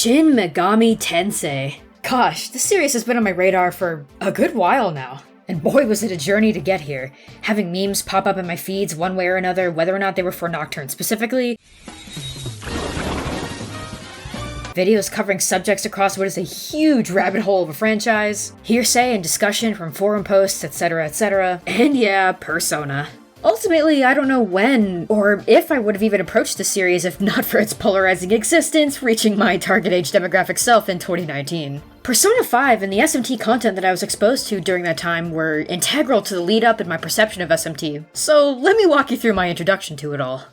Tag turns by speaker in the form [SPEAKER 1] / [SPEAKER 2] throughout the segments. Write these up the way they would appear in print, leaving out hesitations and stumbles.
[SPEAKER 1] Shin Megami Tensei. Gosh, this series has been on my radar for a good while now. And boy was it a journey to get here, having memes pop up in my feeds one way or another, whether or not they were for Nocturne specifically. Videos covering subjects across what is a huge rabbit hole of a franchise, hearsay and discussion from forum posts, etc, etc, and yeah, Persona. Ultimately, I don't know when, or if I would have even approached the series if not for its polarizing existence reaching my target age demographic self in 2019. Persona 5 and the SMT content that I was exposed to during that time were integral to the lead up in my perception of SMT, so let me walk you through my introduction to it all.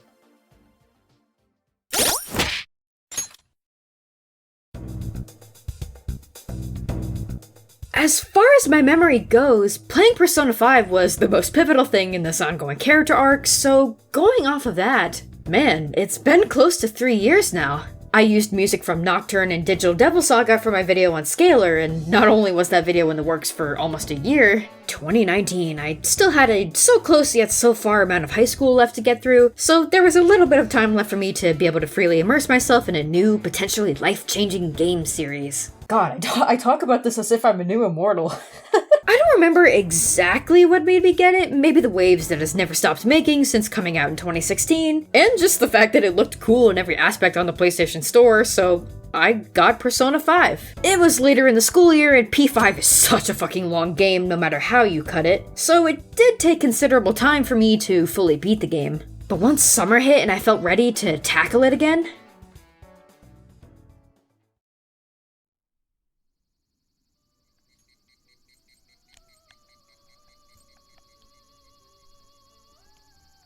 [SPEAKER 1] As far as my memory goes, playing Persona 5 was the most pivotal thing in this ongoing character arc, so going off of that, man, it's been close to 3 years now. I used music from Nocturne and Digital Devil Saga for my video on Scalar, and not only was that video in the works for almost a year, 2019, I still had a so close yet so far amount of high school left to get through, so there was a little bit of time left for me to be able to freely immerse myself in a new, potentially life-changing game series. God, I talk about this as if I'm a new immortal. I don't remember exactly what made me get it, maybe the waves that it's never stopped making since coming out in 2016, and just the fact that it looked cool in every aspect on the PlayStation Store, so I got Persona 5. It was later in the school year, and P5 is such a fucking long game no matter how you cut it, so it did take considerable time for me to fully beat the game. But once summer hit and I felt ready to tackle it again,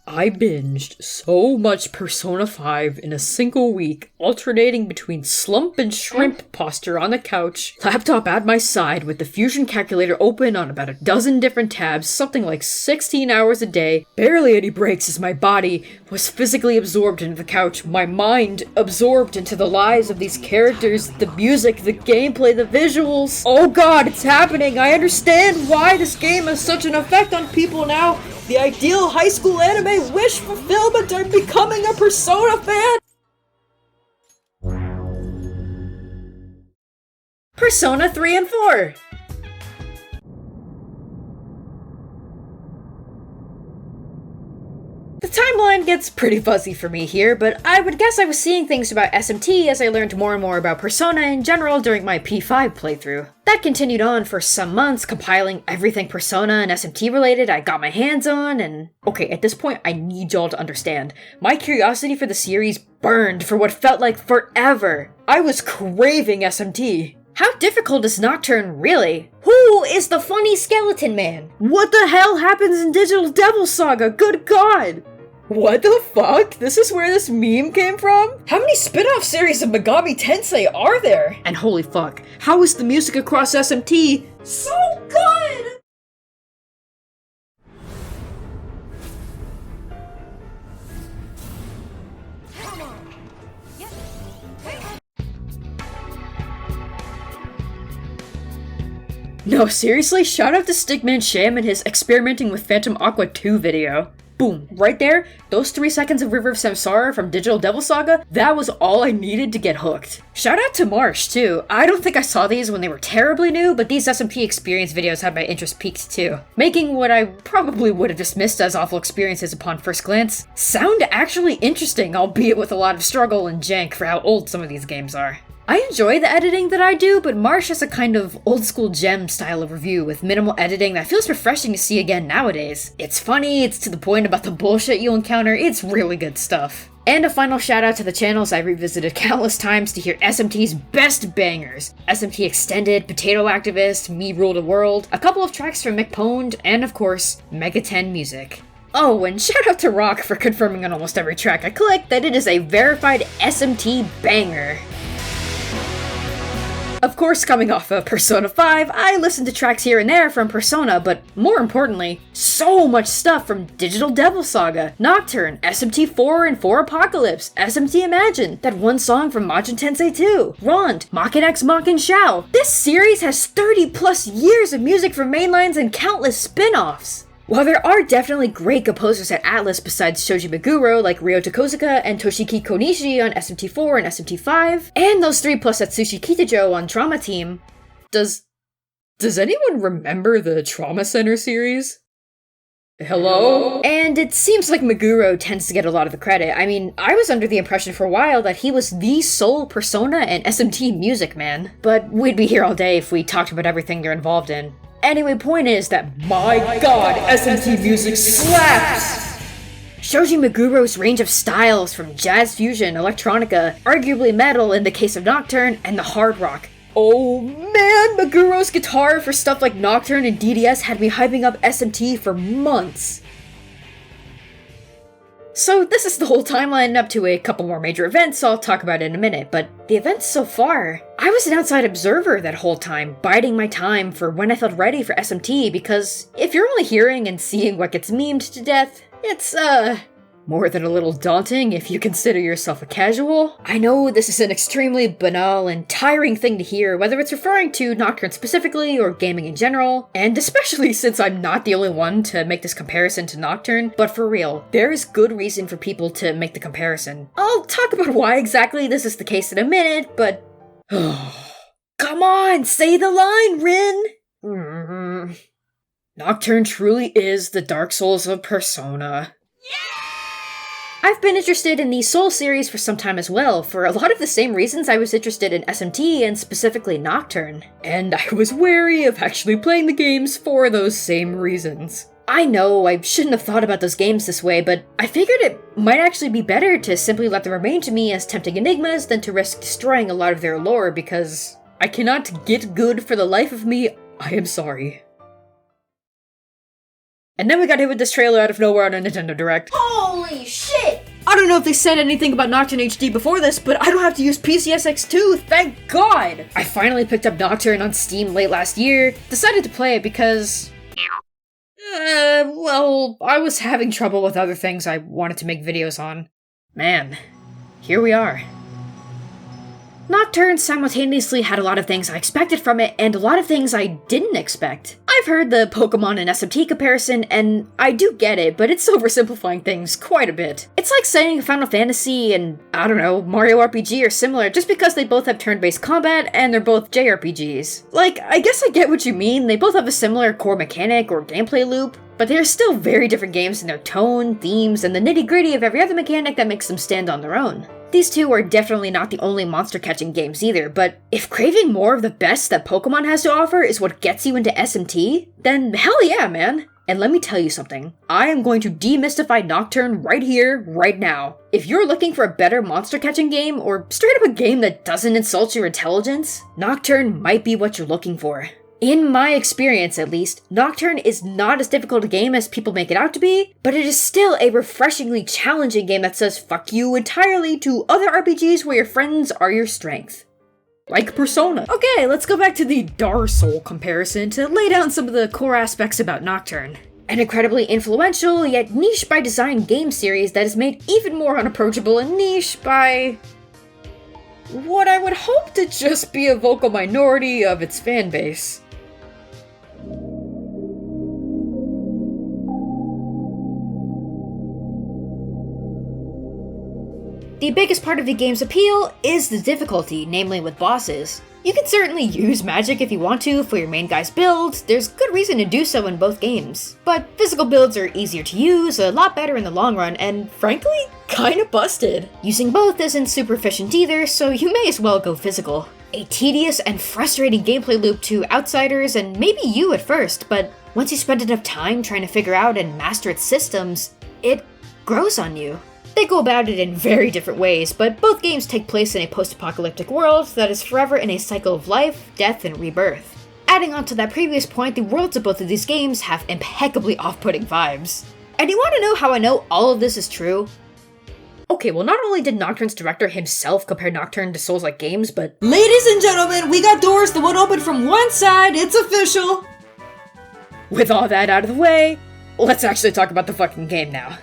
[SPEAKER 1] I binged so much Persona 5 in a single week, alternating between slump and shrimp posture on the couch, laptop at my side with the fusion calculator open on about a dozen different tabs, something like 16 hours a day, barely any breaks as my body was physically absorbed into the couch, my mind absorbed into the lives of these characters, the music, the gameplay, the visuals. Oh god, it's happening! I understand why this game has such an effect on people now! The ideal high school anime wish fulfillment! I'm becoming a Persona fan! Persona 3 and 4! The timeline gets pretty fuzzy for me here, but I would guess I was seeing things about SMT as I learned more and more about Persona in general during my P5 playthrough. That continued on for some months, compiling everything Persona and SMT related I got my hands on, and okay, at this point I need y'all to understand. My curiosity for the series burned for what felt like forever. I was craving SMT. How difficult is Nocturne, really? Who is the funny skeleton man? What the hell happens in Digital Devil Saga? Good god! What the fuck? This is where this meme came from? How many spin-off series of Megami Tensei are there? And holy fuck, how is the music across SMT so good? No, seriously, shout out to Stickman Sham and his Experimenting with Phantom Aqua 2 video. Boom, right there, those 3 seconds of River of Samsara from Digital Devil Saga, that was all I needed to get hooked. Shout out to Marsh, too. I don't think I saw these when they were terribly new, but these SMP experience videos had my interest peaked too, making what I probably would have dismissed as awful experiences upon first glance sound actually interesting, albeit with a lot of struggle and jank for how old some of these games are. I enjoy the editing that I do, but Marsh has a kind of old-school gem style of review with minimal editing that feels refreshing to see again nowadays. It's funny, it's to the point about the bullshit you'll encounter, it's really good stuff. And a final shout out to the channels I revisited countless times to hear SMT's best bangers. SMT Extended, Potato Activist, Me Rule the World, a couple of tracks from McPwned, and of course, Mega 10 music. Oh, and shout out to Rock for confirming on almost every track I click that it is a verified SMT banger. Of course, coming off of Persona 5, I listened to tracks here and there from Persona, but more importantly, so much stuff from Digital Devil Saga, Nocturne, SMT 4 and 4 Apocalypse, SMT Imagine, that one song from Majin Tensei 2, Rond, Makin X Makin Shao. This series has 30 plus years of music from mainlines and countless spin-offs. While there are definitely great composers at Atlus besides Shoji Meguro like Ryo Tokozuka and Toshiki Konishi on SMT4 and SMT5, and those three plus Atsushi Kitajo on Trauma Team, does anyone remember the Trauma Center series? Hello? And it seems like Meguro tends to get a lot of the credit. I mean, I was under the impression for a while that he was the sole Persona and SMT music man, but we'd be here all day if we talked about everything they're involved in. Anyway, point is that, my god, SMT music slaps! Shoji Meguro's range of styles from jazz fusion, electronica, arguably metal in the case of Nocturne, and the hard rock. Oh man, Meguro's guitar for stuff like Nocturne and DDS had me hyping up SMT for months. So this is the whole timeline up to a couple more major events I'll talk about in a minute, but the events so far, I was an outside observer that whole time, biding my time for when I felt ready for SMT, because if you're only hearing and seeing what gets memed to death, it's, more than a little daunting if you consider yourself a casual. I know this is an extremely banal and tiring thing to hear, whether it's referring to Nocturne specifically or gaming in general, and especially since I'm not the only one to make this comparison to Nocturne, but for real, there is good reason for people to make the comparison. I'll talk about why exactly this is the case in a minute, but... Come on, say the line, Rin! Nocturne truly is the Dark Souls of Persona. I've been interested in the Soul series for some time as well, for a lot of the same reasons I was interested in SMT and specifically Nocturne. And I was wary of actually playing the games for those same reasons. I know I shouldn't have thought about those games this way, but I figured it might actually be better to simply let them remain to me as tempting enigmas than to risk destroying a lot of their lore, because I cannot get good for the life of me. I am sorry. And then we got hit with this trailer out of nowhere on a Nintendo Direct.
[SPEAKER 2] Holy shit!
[SPEAKER 1] I don't know if they said anything about Nocturne HD before this, but I don't have to use PCSX2, thank god! I finally picked up Nocturne on Steam late last year, decided to play it because... well, I was having trouble with other things I wanted to make videos on. Man, here we are. Nocturne simultaneously had a lot of things I expected from it, and a lot of things I didn't expect. I've heard the Pokemon and SMT comparison, and I do get it, but it's oversimplifying things quite a bit. It's like saying Final Fantasy and, I don't know, Mario RPG are similar just because they both have turn-based combat and they're both JRPGs. Like, I guess I get what you mean, they both have a similar core mechanic or gameplay loop, but they are still very different games in their tone, themes, and the nitty-gritty of every other mechanic that makes them stand on their own. These two are definitely not the only monster-catching games either, but if craving more of the best that Pokemon has to offer is what gets you into SMT, then hell yeah, man! And let me tell you something, I am going to demystify Nocturne right here, right now. If you're looking for a better monster-catching game, or straight up a game that doesn't insult your intelligence, Nocturne might be what you're looking for. In my experience, at least, Nocturne is not as difficult a game as people make it out to be, but it is still a refreshingly challenging game that says fuck you entirely to other RPGs where your friends are your strength. Like Persona. Okay, let's go back to the Dark Soul comparison to lay down some of the core aspects about Nocturne. An incredibly influential, yet niche by design game series that is made even more unapproachable and niche by... what I would hope to just be a vocal minority of its fanbase. The biggest part of the game's appeal is the difficulty, namely with bosses. You can certainly use magic if you want to for your main guy's build, there's good reason to do so in both games. But physical builds are easier to use, a lot better in the long run, and frankly, kinda busted. Using both isn't super efficient either, so you may as well go physical. A tedious and frustrating gameplay loop to outsiders and maybe you at first, but once you spend enough time trying to figure out and master its systems, it grows on you. They go about it in very different ways, but both games take place in a post-apocalyptic world that is forever in a cycle of life, death, and rebirth. Adding on to that previous point, the worlds of both of these games have impeccably off-putting vibes. And you want to know how I know all of this is true? Okay, well not only did Nocturne's director himself compare Nocturne to Souls-like games, but ladies and gentlemen, we got doors that won't open from one side, it's official! With all that out of the way, let's actually talk about the fucking game now.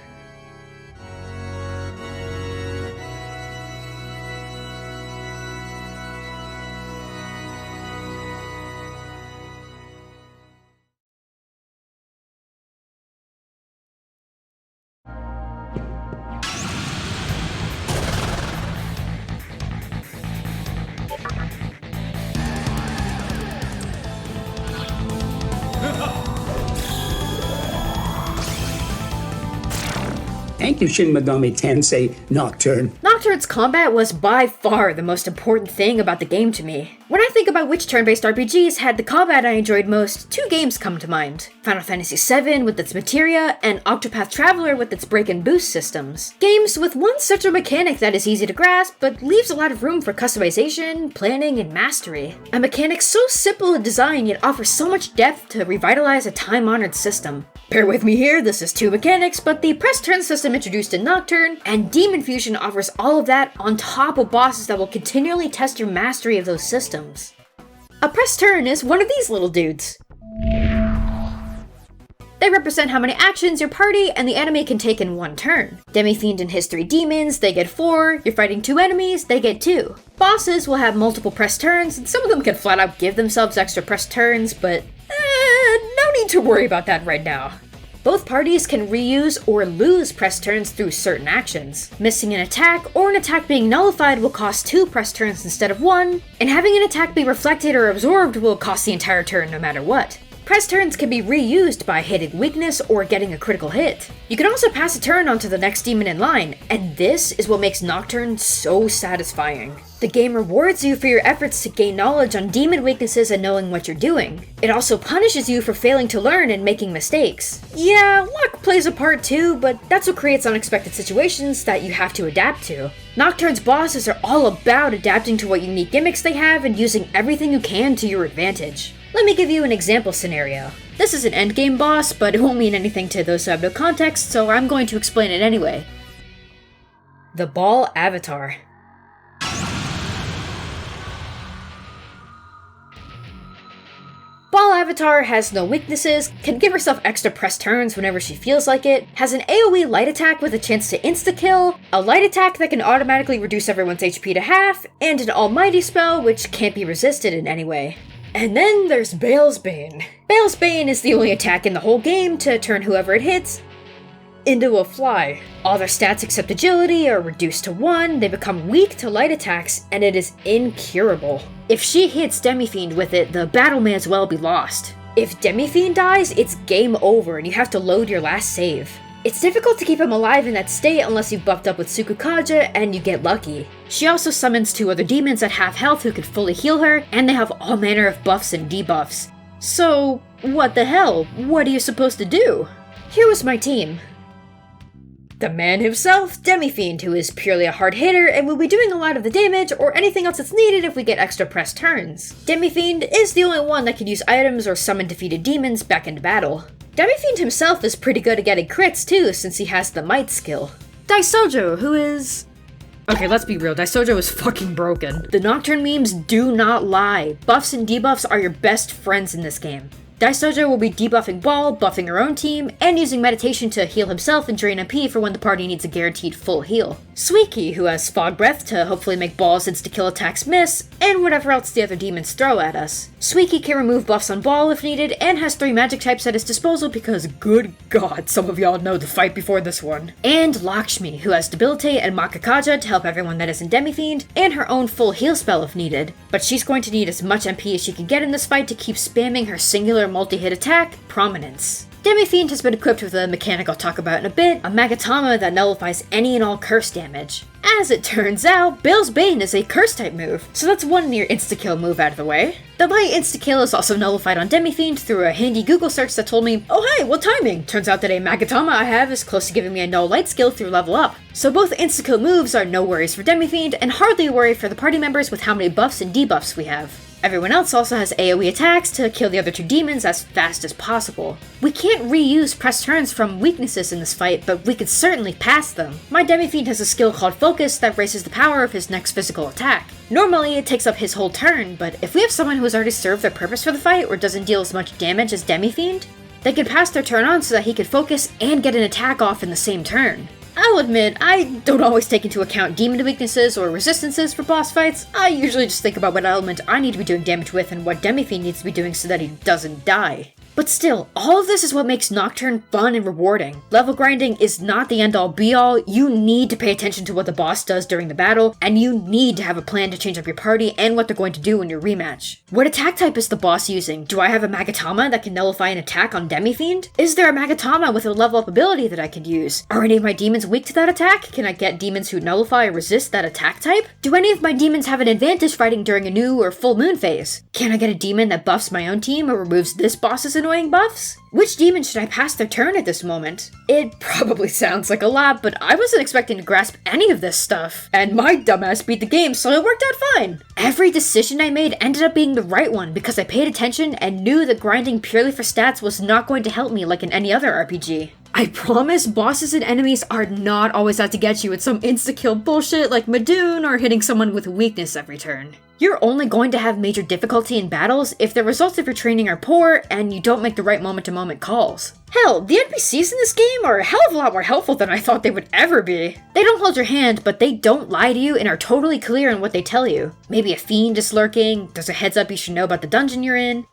[SPEAKER 2] Thank you, Shin Megami Tensei Nocturne.
[SPEAKER 1] Nocturne's combat was by far the most important thing about the game to me. When I think about which turn-based RPGs had the combat I enjoyed most, two games come to mind. Final Fantasy VII with its materia, and Octopath Traveler with its break and boost systems. Games with one central mechanic that is easy to grasp, but leaves a lot of room for customization, planning, and mastery. A mechanic so simple in design yet offers so much depth to revitalize a time-honored system. Bear with me here, this is two mechanics, but the press turn system introduced in Nocturne, and Demon Fusion offers all of that on top of bosses that will continually test your mastery of those systems. A press turn is one of these little dudes. They represent how many actions your party and the enemy can take in one turn. Demi-fiend and his 3 demons, they get 4, you're fighting 2 enemies, they get 2. Bosses will have multiple press turns, and some of them can flat out give themselves extra press turns, but no need to worry about that right now. Both parties can reuse or lose press turns through certain actions. Missing an attack or an attack being nullified will cost 2 press turns instead of 1, and having an attack be reflected or absorbed will cost the entire turn no matter what. Press turns can be reused by hitting weakness or getting a critical hit. You can also pass a turn onto the next demon in line, and this is what makes Nocturne so satisfying. The game rewards you for your efforts to gain knowledge on demon weaknesses and knowing what you're doing. It also punishes you for failing to learn and making mistakes. Yeah, luck plays a part too, but that's what creates unexpected situations that you have to adapt to. Nocturne's bosses are all about adapting to what unique gimmicks they have and using everything you can to your advantage. Let me give you an example scenario. This is an endgame boss, but it won't mean anything to those who have no context, so I'm going to explain it anyway. The Ball Avatar. Ball Avatar has no weaknesses, can give herself extra press turns whenever she feels like it, has an AoE light attack with a chance to insta-kill, a light attack that can automatically reduce everyone's HP to half, and an almighty spell which can't be resisted in any way. And then there's Bale's Bane. Bale's Bane is the only attack in the whole game to turn whoever it hits into a fly. All their stats except agility are reduced to 1, they become weak to light attacks, and it is incurable. If she hits Demi-fiend with it, the battle may as well be lost. If Demi-fiend dies, it's game over and you have to load your last save. It's difficult to keep him alive in that state unless you've buffed up with Tsukukaja and you get lucky. She also summons 2 other demons at half health who can fully heal her, and they have all manner of buffs and debuffs. So, what the hell? What are you supposed to do? Here was my team. The man himself, Demi-fiend, who is purely a hard hitter and will be doing a lot of the damage or anything else that's needed if we get extra press turns. Demi-fiend is the only one that can use items or summon defeated demons back into battle. Demi-fiend himself is pretty good at getting crits too, since he has the might skill. Daisojo, who is... Okay, let's be real, Daisojo is fucking broken. The Nocturne memes do not lie. Buffs and debuffs are your best friends in this game. Daisojo will be debuffing Ball, buffing her own team, and using meditation to heal himself and drain MP for when the party needs a guaranteed full heal. Suiki, who has Fog Breath to hopefully make Ball's insta-kill attacks miss, and whatever else the other demons throw at us. Suiki can remove buffs on Ball if needed, and has 3 magic types at his disposal because good god, some of y'all know the fight before this one. And Lakshmi, who has Debilitate and Makakaja to help everyone that isn't Demi-fiend, and her own full heal spell if needed. But she's going to need as much MP as she can get in this fight to keep spamming her singular multi-hit attack, Prominence. Demi-fiend has been equipped with a mechanic I'll talk about in a bit, a Magatama that nullifies any and all curse damage. As it turns out, Bale's Bane is a curse type move, so that's one near insta-kill move out of the way. The light insta-kill is also nullified on Demi-fiend through a handy Google search that told me, oh hey, what timing? Turns out that a Magatama I have is close to giving me a null light skill through level up. So both insta-kill moves are no worries for Demi-fiend, and hardly a worry for the party members with how many buffs and debuffs we have. Everyone else also has AoE attacks to kill the other 2 demons as fast as possible. We can't reuse press turns from weaknesses in this fight, but we could certainly pass them. My Demi-fiend has a skill called Focus that raises the power of his next physical attack. Normally it takes up his whole turn, but if we have someone who has already served their purpose for the fight or doesn't deal as much damage as Demi-fiend, they can pass their turn on so that he can focus and get an attack off in the same turn. I'll admit, I don't always take into account demon weaknesses or resistances for boss fights. I usually just think about what element I need to be doing damage with and what Demi-fiend needs to be doing so that he doesn't die. But still, all of this is what makes Nocturne fun and rewarding. Level grinding is not the end-all be-all. You need to pay attention to what the boss does during the battle, and you need to have a plan to change up your party and what they're going to do in your rematch. What attack type is the boss using? Do I have a Magatama that can nullify an attack on Demi-fiend? Is there a Magatama with a level up ability that I could use? Are any of my demons weak to that attack? Can I get demons who nullify or resist that attack type? Do any of my demons have an advantage fighting during a new or full moon phase? Can I get a demon that buffs my own team or removes this boss's annoying buffs? Which demon should I pass their turn at this moment? It probably sounds like a lot, but I wasn't expecting to grasp any of this stuff. And my dumbass beat the game, so it worked out fine. Every decision I made ended up being the right one because I paid attention and knew that grinding purely for stats was not going to help me like in any other RPG. I promise bosses and enemies are not always out to get you with some insta-kill bullshit like Madoon or hitting someone with weakness every turn. You're only going to have major difficulty in battles if the results of your training are poor and you don't make the right moment-to-moment calls. Hell, the NPCs in this game are a hell of a lot more helpful than I thought they would ever be. They don't hold your hand, but they don't lie to you and are totally clear in what they tell you. Maybe a fiend is lurking, there's a heads up you should know about the dungeon you're in.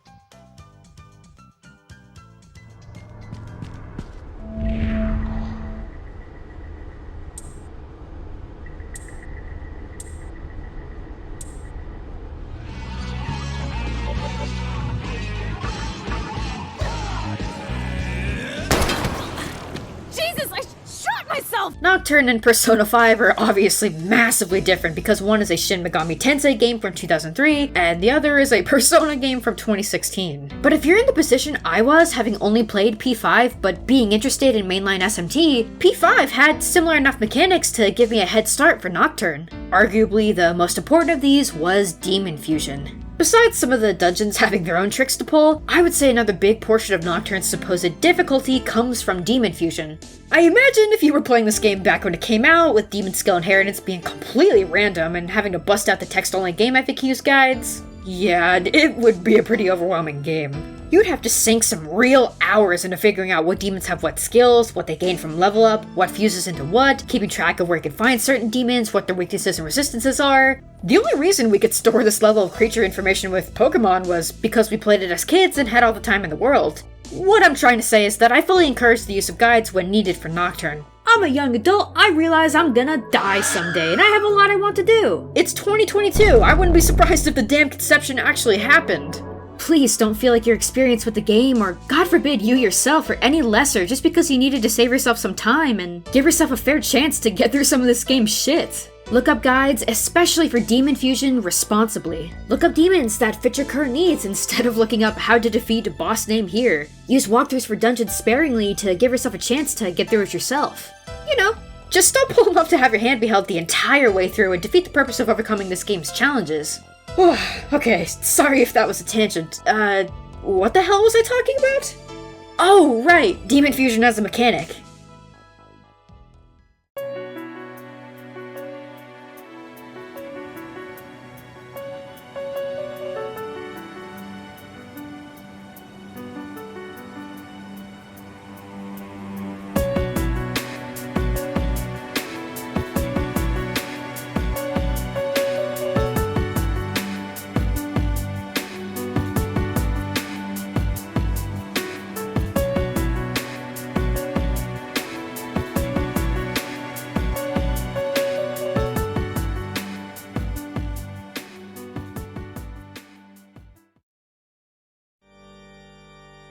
[SPEAKER 1] Nocturne and Persona 5 are obviously massively different because one is a Shin Megami Tensei game from 2003 and the other is a Persona game from 2016. But if you're in the position I was, having only played P5 but being interested in mainline SMT, P5 had similar enough mechanics to give me a head start for Nocturne. Arguably the most important of these was Demon Fusion. Besides some of the dungeons having their own tricks to pull, I would say another big portion of Nocturne's supposed difficulty comes from Demon Fusion. I imagine if you were playing this game back when it came out, with demon skill inheritance being completely random and having to bust out the text-only game FAQs guides, yeah, it would be a pretty overwhelming game. You'd have to sink some real hours into figuring out what demons have what skills, what they gain from level up, what fuses into what, keeping track of where you can find certain demons, what their weaknesses and resistances are. The only reason we could store this level of creature information with Pokemon was because we played it as kids and had all the time in the world. What I'm trying to say is that I fully encourage the use of guides when needed for Nocturne. I'm a young adult, I realize I'm gonna die someday, and I have a lot I want to do. It's 2022, I wouldn't be surprised if the damn conception actually happened. Please don't feel like your experience with the game, or God forbid you yourself, are any lesser just because you needed to save yourself some time and give yourself a fair chance to get through some of this game's shit. Look up guides, especially for Demon Fusion, responsibly. Look up demons that fit your current needs instead of looking up how to defeat a boss name here. Use walkthroughs for dungeons sparingly to give yourself a chance to get through it yourself. You know, just don't pull enough to have your hand be held the entire way through and defeat the purpose of overcoming this game's challenges. Okay, sorry if that was a tangent. What the hell was I talking about? Oh, right, Demon Fusion as a mechanic.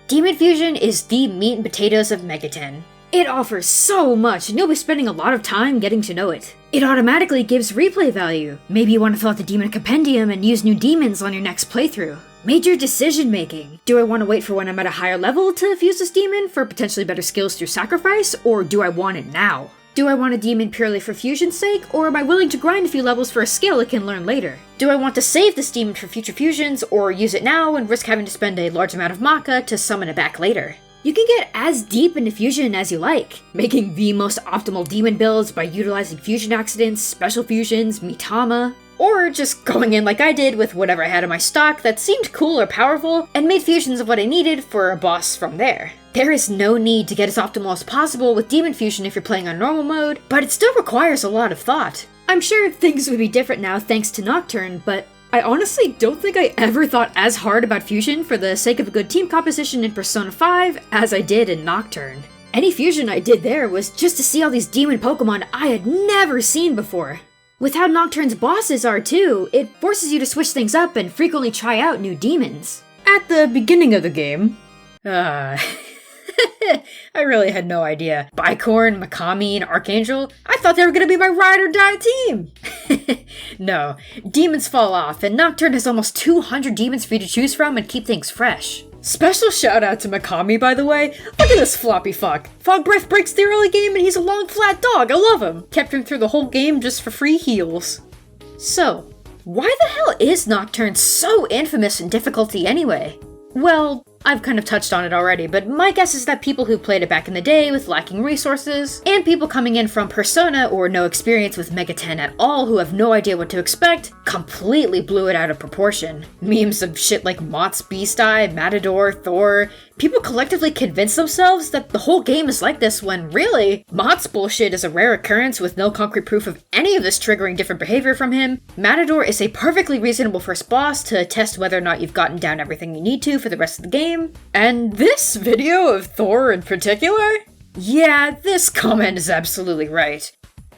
[SPEAKER 1] Demon Fusion is the meat and potatoes of Megaten. It offers so much, and you'll be spending a lot of time getting to know it. It automatically gives replay value. Maybe you want to fill out the Demon Compendium and use new demons on your next playthrough. Major decision making. Do I want to wait for when I'm at a higher level to fuse this demon for potentially better skills through sacrifice, or do I want it now? Do I want a demon purely for fusion's sake, or am I willing to grind a few levels for a skill it can learn later? Do I want to save this demon for future fusions, or use it now and risk having to spend a large amount of Maka to summon it back later? You can get as deep into fusion as you like, making the most optimal demon builds by utilizing fusion accidents, special fusions, Mitama, or just going in like I did with whatever I had in my stock that seemed cool or powerful, and made fusions of what I needed for a boss from there. There is no need to get as optimal as possible with Demon Fusion if you're playing on normal mode, but it still requires a lot of thought. I'm sure things would be different now thanks to Nocturne, but I honestly don't think I ever thought as hard about fusion for the sake of a good team composition in Persona 5 as I did in Nocturne. Any fusion I did there was just to see all these demon Pokemon I had never seen before. With how Nocturne's bosses are too, it forces you to switch things up and frequently try out new demons. At the beginning of the game, I really had no idea. Bicorn, Mikami, and Archangel, I thought they were gonna be my ride or die team! No, demons fall off, and Nocturne has almost 200 demons for you to choose from and keep things fresh. Special shout out to Mikami, by the way. Look at this floppy fuck. Fog Breath breaks the early game and he's a long flat dog, I love him. Kept him through the whole game just for free heals. So, why the hell is Nocturne so infamous in difficulty anyway? Well, I've kind of touched on it already, but my guess is that people who played it back in the day with lacking resources, and people coming in from Persona or no experience with Mega 10 at all who have no idea what to expect, completely blew it out of proportion. Memes of shit like Mott's Beast Eye, Matador, Thor, people collectively convince themselves that the whole game is like this when really, Mott's bullshit is a rare occurrence with no concrete proof of any of this triggering different behavior from him. Matador is a perfectly reasonable first boss to test whether or not you've gotten down everything you need to for the rest of the game. And this video of Thor in particular? Yeah, this comment is absolutely right.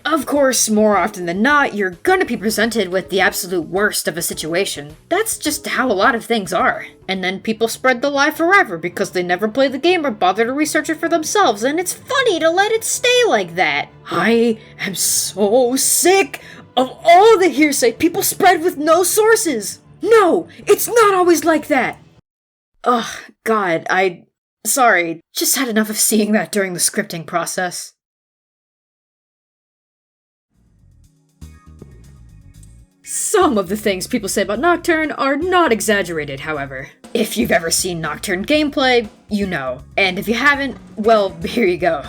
[SPEAKER 1] Of course, more often than not, you're gonna be presented with the absolute worst of a situation. That's just how a lot of things are. And then people spread the lie forever because they never play the game or bother to research it for themselves, and it's funny to let it stay like that. I am so sick of all the hearsay people spread with no sources. No, it's not always like that. Ugh, God, sorry, just had enough of seeing that during the scripting process. Some of the things people say about Nocturne are not exaggerated, however. If you've ever seen Nocturne gameplay, you know. And if you haven't, well, here you go.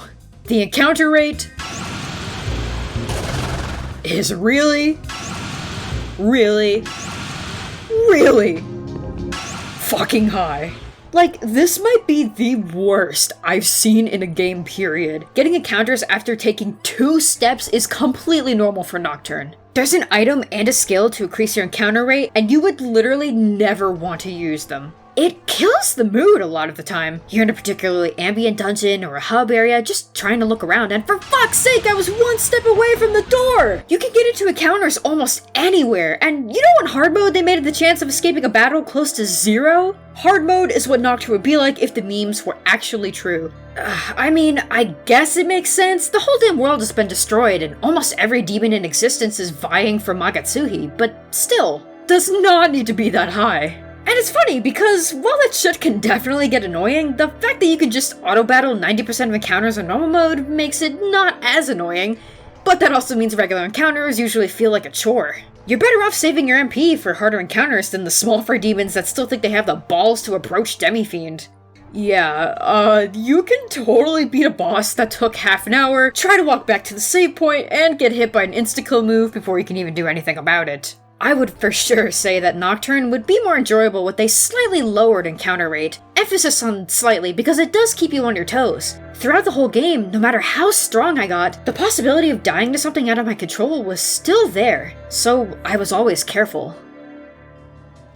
[SPEAKER 1] The encounter rate is really fucking high. Like, this might be the worst I've seen in a game, period. Getting encounters after taking 2 steps is completely normal for Nocturne. There's an item and a skill to increase your encounter rate, and you would literally never want to use them. It kills the mood a lot of the time. You're in a particularly ambient dungeon or a hub area just trying to look around, and for fuck's sake, I was 1 step away from the door! You can get into encounters almost anywhere, and you know in hard mode they made the chance of escaping a battle close to 0? Hard mode is what Nocturne would be like if the memes were actually true. I mean, I guess it makes sense. The whole damn world has been destroyed, and almost every demon in existence is vying for Magatsuhi, but still, does not need to be that high. And it's funny, because while that shit can definitely get annoying, the fact that you can just auto-battle 90% of encounters in normal mode makes it not as annoying, but that also means regular encounters usually feel like a chore. You're better off saving your MP for harder encounters than the small fry demons that still think they have the balls to approach Demi-fiend. Yeah, you can totally beat a boss that took half an hour, try to walk back to the save point, and get hit by an insta-kill move before you can even do anything about it. I would for sure say that Nocturne would be more enjoyable with a slightly lowered encounter rate. Emphasis on slightly because it does keep you on your toes. Throughout the whole game, no matter how strong I got, the possibility of dying to something out of my control was still there, so I was always careful.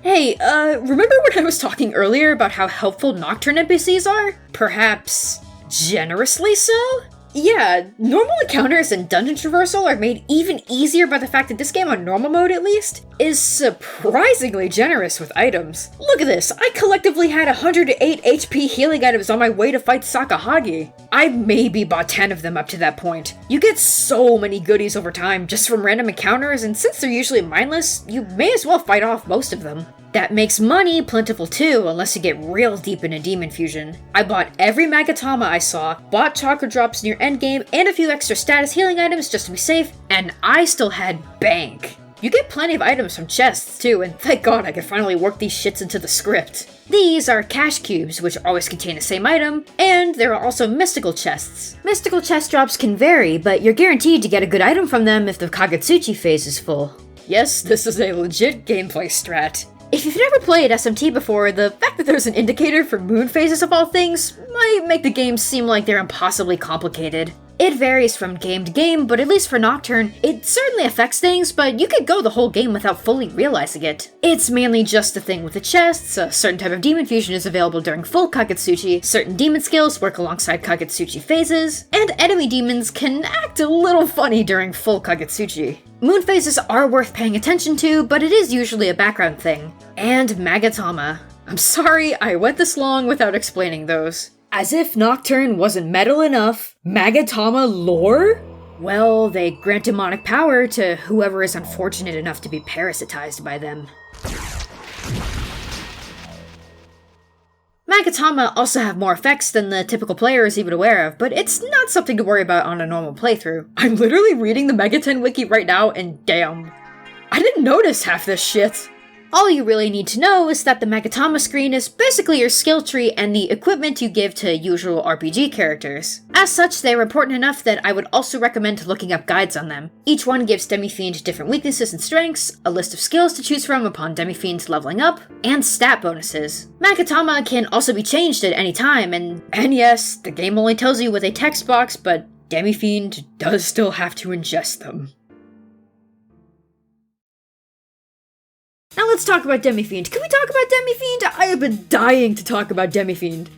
[SPEAKER 1] Hey, remember when I was talking earlier about how helpful Nocturne NPCs are? Perhaps generously so? Yeah, normal encounters and dungeon traversal are made even easier by the fact that this game on normal mode at least is surprisingly generous with items. Look at this, I collectively had 108 HP healing items on my way to fight Sakahagi. I maybe bought 10 of them up to that point. You get so many goodies over time just from random encounters, and since they're usually mindless, you may as well fight off most of them. That makes money plentiful too, unless you get real deep into demon fusion. I bought every Magatama I saw, bought chakra drops near endgame, and a few extra status healing items just to be safe, and I still had bank. You get plenty of items from chests too, and thank god I could finally work these shits into the script. These are cash cubes, which always contain the same item, and there are also mystical chests. Mystical chest drops can vary, but you're guaranteed to get a good item from them if the Kagetsuchi phase is full. Yes, this is a legit gameplay strat. If you've never played SMT before, the fact that there's an indicator for moon phases of all things might make the game seem like they're impossibly complicated. It varies from game to game, but at least for Nocturne, it certainly affects things, but you could go the whole game without fully realizing it. It's mainly just a thing with the chests, a certain type of demon fusion is available during full Kagutsuchi, certain demon skills work alongside Kagutsuchi phases, and enemy demons can act a little funny during full Kagutsuchi. Moon phases are worth paying attention to, but it is usually a background thing. And Magatama. I'm sorry I went this long without explaining those. As if Nocturne wasn't metal enough, Magatama lore? Well, they grant demonic power to whoever is unfortunate enough to be parasitized by them. Magatama also have more effects than the typical player is even aware of, but it's not something to worry about on a normal playthrough. I'm literally reading the Megaten wiki right now, and damn, I didn't notice half this shit. All you really need to know is that the Magatama screen is basically your skill tree and the equipment you give to usual RPG characters. As such, they're important enough that I would also recommend looking up guides on them. Each one gives Demi-fiend different weaknesses and strengths, a list of skills to choose from upon Demi-fiend's leveling up, and stat bonuses. Magatama can also be changed at any time, and yes, the game only tells you with a text box, but Demi-fiend does still have to ingest them. Now let's talk about Demi-fiend. Can we talk about Demi-fiend? I have been dying to talk about Demi-fiend.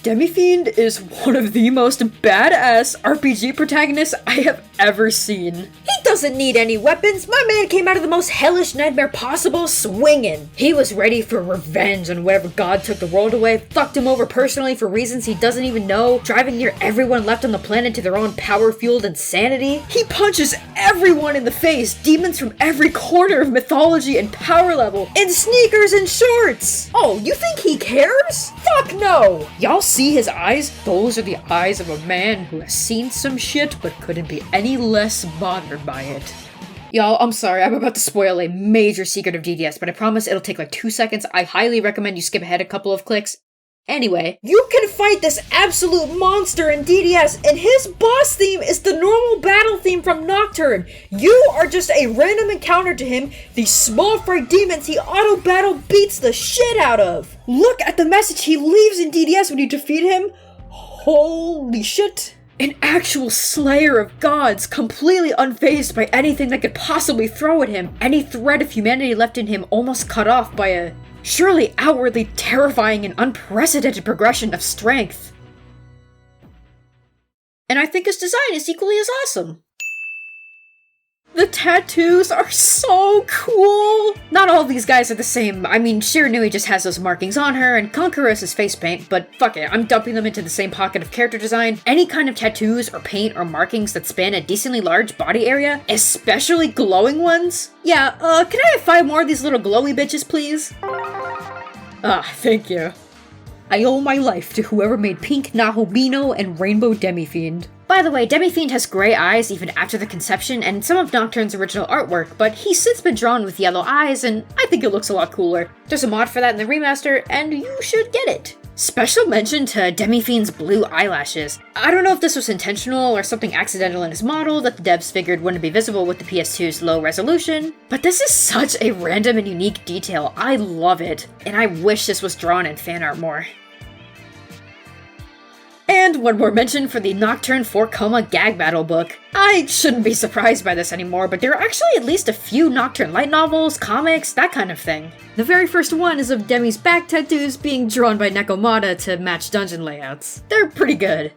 [SPEAKER 1] Demi-fiend is one of the most badass RPG protagonists I have ever seen. He doesn't need any weapons. My man came out of the most hellish nightmare possible swinging. He was ready for revenge on whatever god took the world away, fucked him over personally for reasons he doesn't even know, driving near everyone left on the planet to their own power-fueled insanity. He punches everyone in the face, demons from every corner of mythology and power level, in sneakers and shorts. Oh, you think he cares? Fuck no! Y'all see his eyes? Those are the eyes of a man who has seen some shit but couldn't be any less bothered by it. Y'all, I'm sorry, I'm about to spoil a major secret of DDS, but I promise it'll take like 2 seconds. I highly recommend you skip ahead a couple of clicks. Anyway, you can fight this absolute monster in DDS, and his boss theme is the normal battle theme from Nocturne. You are just a random encounter to him, these small fright demons he auto-battle beats the shit out of. Look at the message he leaves in DDS when you defeat him. Holy shit. An actual slayer of gods, completely unfazed by anything that could possibly throw at him. Any thread of humanity left in him almost cut off by a surely outwardly terrifying and unprecedented progression of strength. And I think his design is equally as awesome. The tattoos are so cool! Not all of these guys are the same. I mean, Shiranui just has those markings on her, and Konkuros is face paint, but fuck it, I'm dumping them into the same pocket of character design. Any kind of tattoos or paint or markings that span a decently large body area, especially glowing ones. Yeah, can I have 5 more of these little glowy bitches, please? Ah, thank you. I owe my life to whoever made Pink Nahobino and Rainbow Demi-fiend. By the way, Demi-fiend has grey eyes even after the conception and some of Nocturne's original artwork, but he's since been drawn with yellow eyes, and I think it looks a lot cooler. There's a mod for that in the remaster, and you should get it. Special mention to Demi-fiend's blue eyelashes. I don't know if this was intentional or something accidental in his model that the devs figured wouldn't be visible with the PS2's low resolution, but this is such a random and unique detail. I love it, and I wish this was drawn in fan art more. And one more mention for the Nocturne 4 gag battle book. I shouldn't be surprised by this anymore, but there are actually at least a few Nocturne light novels, comics, that kind of thing. The very first one is of Demi's back tattoos being drawn by Nekomata to match dungeon layouts. They're pretty good.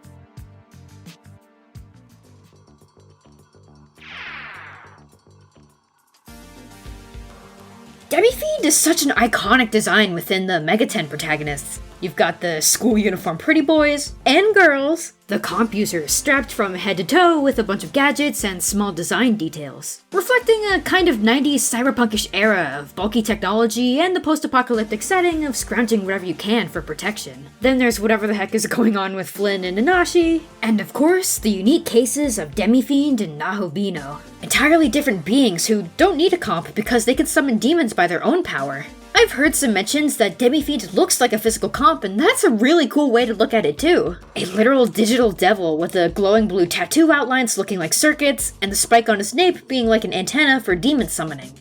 [SPEAKER 1] Demi-fiend is such an iconic design within the Megaten protagonists. You've got the school uniform pretty boys and girls, the comp user is strapped from head to toe with a bunch of gadgets and small design details, reflecting a kind of 90s cyberpunkish era of bulky technology and the post-apocalyptic setting of scrounging whatever you can for protection. Then there's whatever the heck is going on with Flynn and Nanashi, and of course, the unique cases of Demi-fiend and Nahobino. Entirely different beings who don't need a comp because they can summon demons by their own power. I've heard some mentions that Demi-fiend looks like a physical comp, and that's a really cool way to look at it too. A literal digital devil with the glowing blue tattoo outlines looking like circuits, and the spike on his nape being like an antenna for demon summoning.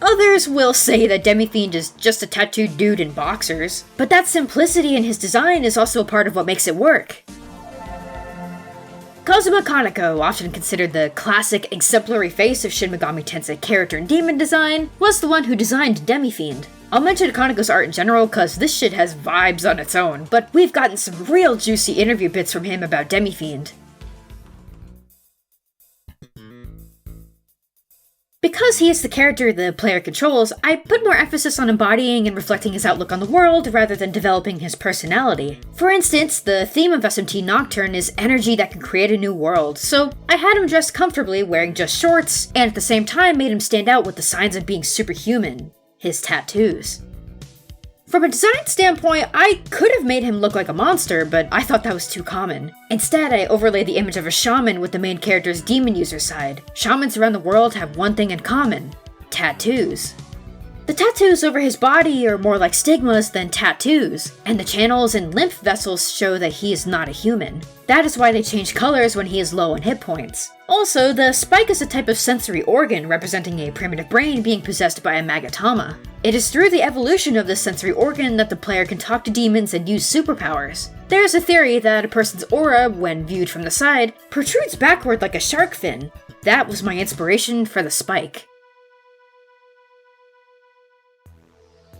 [SPEAKER 1] Others will say that Demi-fiend is just a tattooed dude in boxers, but that simplicity in his design is also a part of what makes it work. Kazuma Kaneko, often considered the classic exemplary face of Shin Megami Tensei character and demon design, was the one who designed Demi-fiend. I'll mention Kaneko's art in general cause this shit has vibes on its own, but we've gotten some real juicy interview bits from him about Demi-fiend. Because he is the character the player controls, I put more emphasis on embodying and reflecting his outlook on the world rather than developing his personality. For instance, the theme of SMT Nocturne is energy that can create a new world, so I had him dressed comfortably wearing just shorts, and at the same time made him stand out with the signs of being superhuman, his tattoos. From a design standpoint, I could have made him look like a monster, but I thought that was too common. Instead, I overlaid the image of a shaman with the main character's demon user side. Shamans around the world have one thing in common: tattoos. The tattoos over his body are more like stigmas than tattoos, and the channels and lymph vessels show that he is not a human. That is why they change colors when he is low on hit points. Also, the spike is a type of sensory organ representing a primitive brain being possessed by a magatama. It is through the evolution of this sensory organ that the player can talk to demons and use superpowers. There is a theory that a person's aura, when viewed from the side, protrudes backward like a shark fin. That was my inspiration for the spike.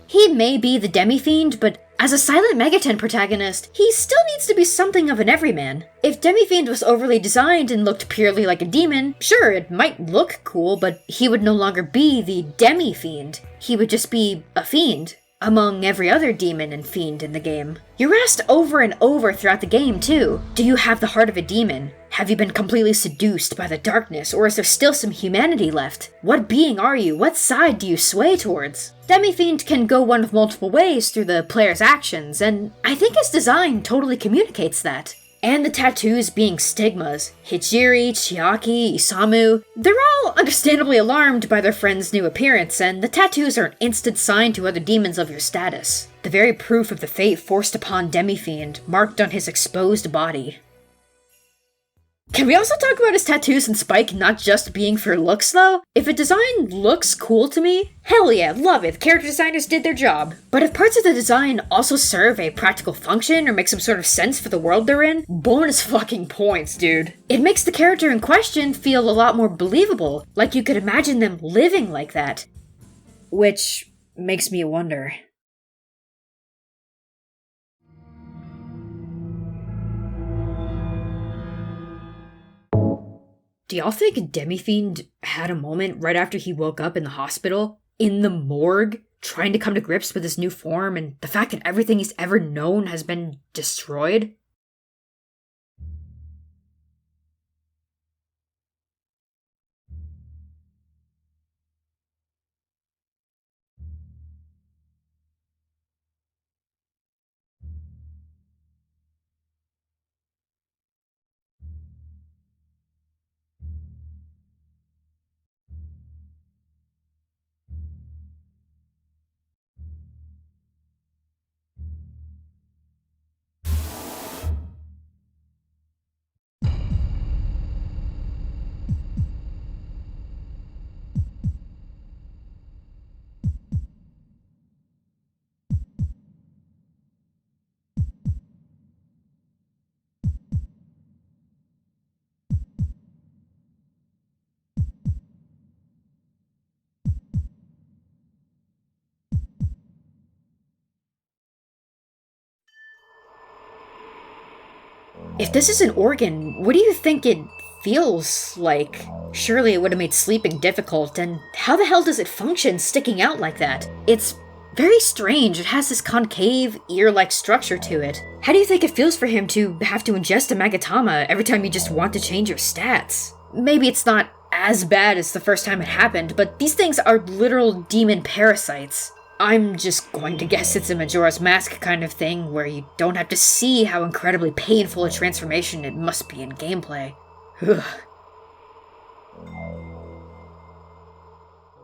[SPEAKER 1] He may be the Demi-fiend, but as a silent Megaten protagonist, he still needs to be something of an everyman. If Demi-fiend was overly designed and looked purely like a demon, sure, it might look cool, but he would no longer be the Demi-fiend. He would just be a fiend, among every other demon and fiend in the game. You're asked over and over throughout the game, too. Do you have the heart of a demon? Have you been completely seduced by the darkness, or is there still some humanity left? What being are you? What side do you sway towards? Demi-fiend can go one of multiple ways through the player's actions, and I think his design totally communicates that. And the tattoos being stigmas. Hijiri, Chiaki, Isamu, they're all understandably alarmed by their friend's new appearance, and the tattoos are an instant sign to other demons of your status. The very proof of the fate forced upon Demi-fiend, marked on his exposed body. Can we also talk about his tattoos and Spike not just being for looks, though? If a design looks cool to me, hell yeah, love it, character designers did their job. But if parts of the design also serve a practical function or make some sort of sense for the world they're in, bonus fucking points, dude. It makes the character in question feel a lot more believable, like you could imagine them living like that. Which makes me wonder. Do y'all think Demi-fiend had a moment right after he woke up in the hospital, in the morgue, trying to come to grips with his new form and the fact that everything he's ever known has been destroyed? If this is an organ, what do you think it feels like? Surely it would have made sleeping difficult, and how the hell does it function sticking out like that? It's very strange. It has this concave, ear-like structure to it. How do you think it feels for him to have to ingest a magatama every time you just want to change your stats? Maybe it's not as bad as the first time it happened, but these things are literal demon parasites. I'm just going to guess it's a Majora's Mask kind of thing, where you don't have to see how incredibly painful a transformation it must be in gameplay. Ugh.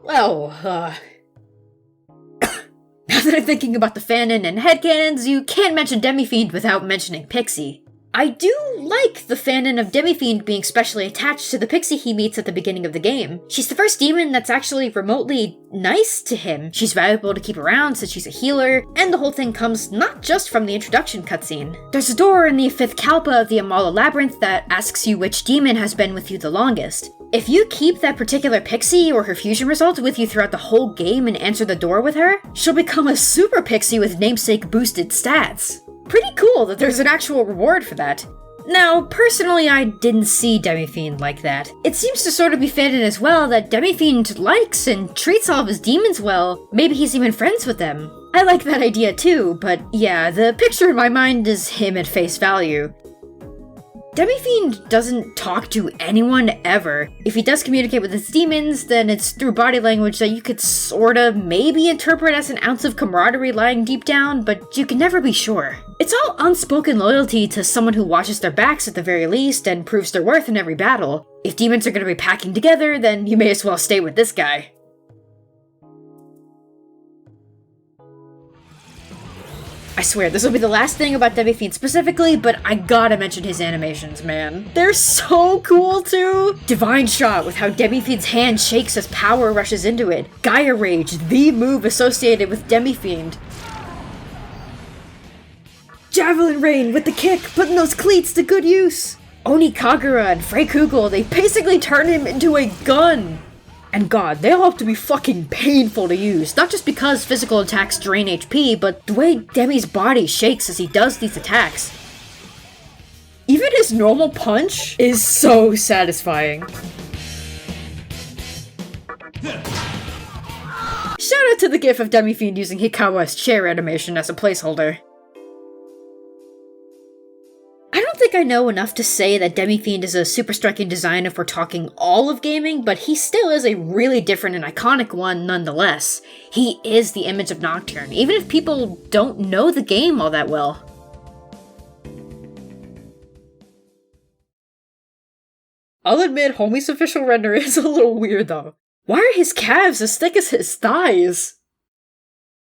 [SPEAKER 1] Well, now that I'm thinking about the fanon and headcanons, you can't mention Demi-fiend without mentioning Pixie. I do like the fanon of Demi-fiend being specially attached to the pixie he meets at the beginning of the game. She's the first demon that's actually remotely nice to him. She's valuable to keep around since she's a healer, and the whole thing comes not just from the introduction cutscene. There's a door in the 5th Kalpa of the Amala Labyrinth that asks you which demon has been with you the longest. If you keep that particular pixie or her fusion result with you throughout the whole game and answer the door with her, she'll become a super pixie with namesake boosted stats. Pretty cool that there's an actual reward for that. Now, personally, I didn't see Demi-fiend like that. It seems to sort of be fanon as well that Demi-fiend likes and treats all of his demons well. Maybe he's even friends with them. I like that idea too, but yeah, the picture in my mind is him at face value. Demi-fiend doesn't talk to anyone ever. If he does communicate with his demons, then it's through body language that you could sorta maybe interpret as an ounce of camaraderie lying deep down, but you can never be sure. It's all unspoken loyalty to someone who watches their backs at the very least and proves their worth in every battle. If demons are gonna be packing together, then you may as well stay with this guy. I swear, this will be the last thing about Demi-fiend specifically, but I gotta mention his animations, man. They're so cool, too! Divine Shot with how Demi-fiend's hand shakes as power rushes into it. Gaia Rage, the move associated with Demi-fiend. Javelin Rain with the kick, putting those cleats to good use! Oni Kagura and Frey Kugel, they basically turn him into a gun! And god, they all have to be fucking painful to use, not just because physical attacks drain HP, but the way Demi's body shakes as he does these attacks. Even his normal punch is so satisfying. Shout out to the gif of Demi-fiend using Hikawa's chair animation as a placeholder. I don't think I know enough to say that Demi-fiend is a super striking design if we're talking all of gaming, but he still is a really different and iconic one nonetheless. He is the image of Nocturne, even if people don't know the game all that well. I'll admit, Homie's official render is a little weird though. Why are his calves as thick as his thighs?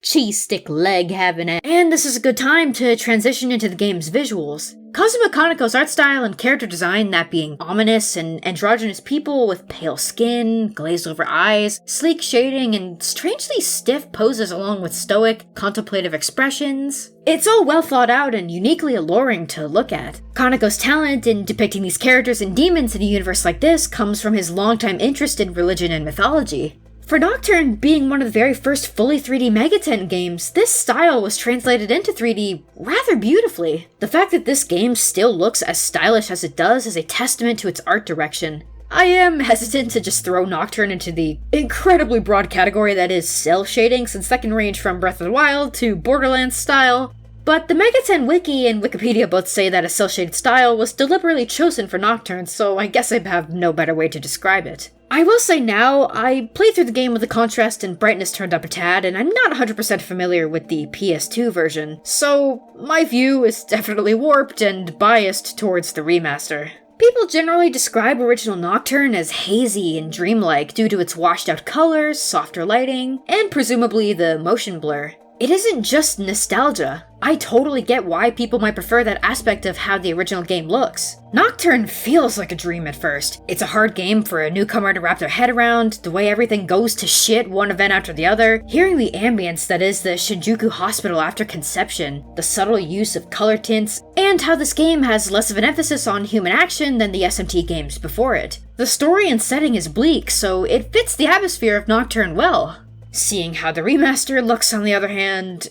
[SPEAKER 1] Cheese stick leg having it. And this is a good time to transition into the game's visuals. Kazuma Kaneko's art style and character design, that being ominous and androgynous people with pale skin, glazed over eyes, sleek shading, and strangely stiff poses along with stoic, contemplative expressions. It's all well thought out and uniquely alluring to look at. Kaneko's talent in depicting these characters and demons in a universe like this comes from his longtime interest in religion and mythology. For Nocturne being one of the very first fully 3D Megaten games, this style was translated into 3D rather beautifully. The fact that this game still looks as stylish as it does is a testament to its art direction. I am hesitant to just throw Nocturne into the incredibly broad category that is cell shading, since that can range from Breath of the Wild to Borderlands style. But the Megaten Wiki and Wikipedia both say that a cel-shaded style was deliberately chosen for Nocturne, so I guess I have no better way to describe it. I will say now, I played through the game with the contrast and brightness turned up a tad, and I'm not 100% familiar with the PS2 version, so my view is definitely warped and biased towards the remaster. People generally describe original Nocturne as hazy and dreamlike due to its washed-out colors, softer lighting, and presumably the motion blur. It isn't just nostalgia. I totally get why people might prefer that aspect of how the original game looks. Nocturne feels like a dream at first. It's a hard game for a newcomer to wrap their head around, the way everything goes to shit one event after the other, hearing the ambience that is the Shinjuku Hospital after conception, the subtle use of color tints, and how this game has less of an emphasis on human action than the SMT games before it. The story and setting is bleak, so it fits the atmosphere of Nocturne well. Seeing how the remaster looks, on the other hand...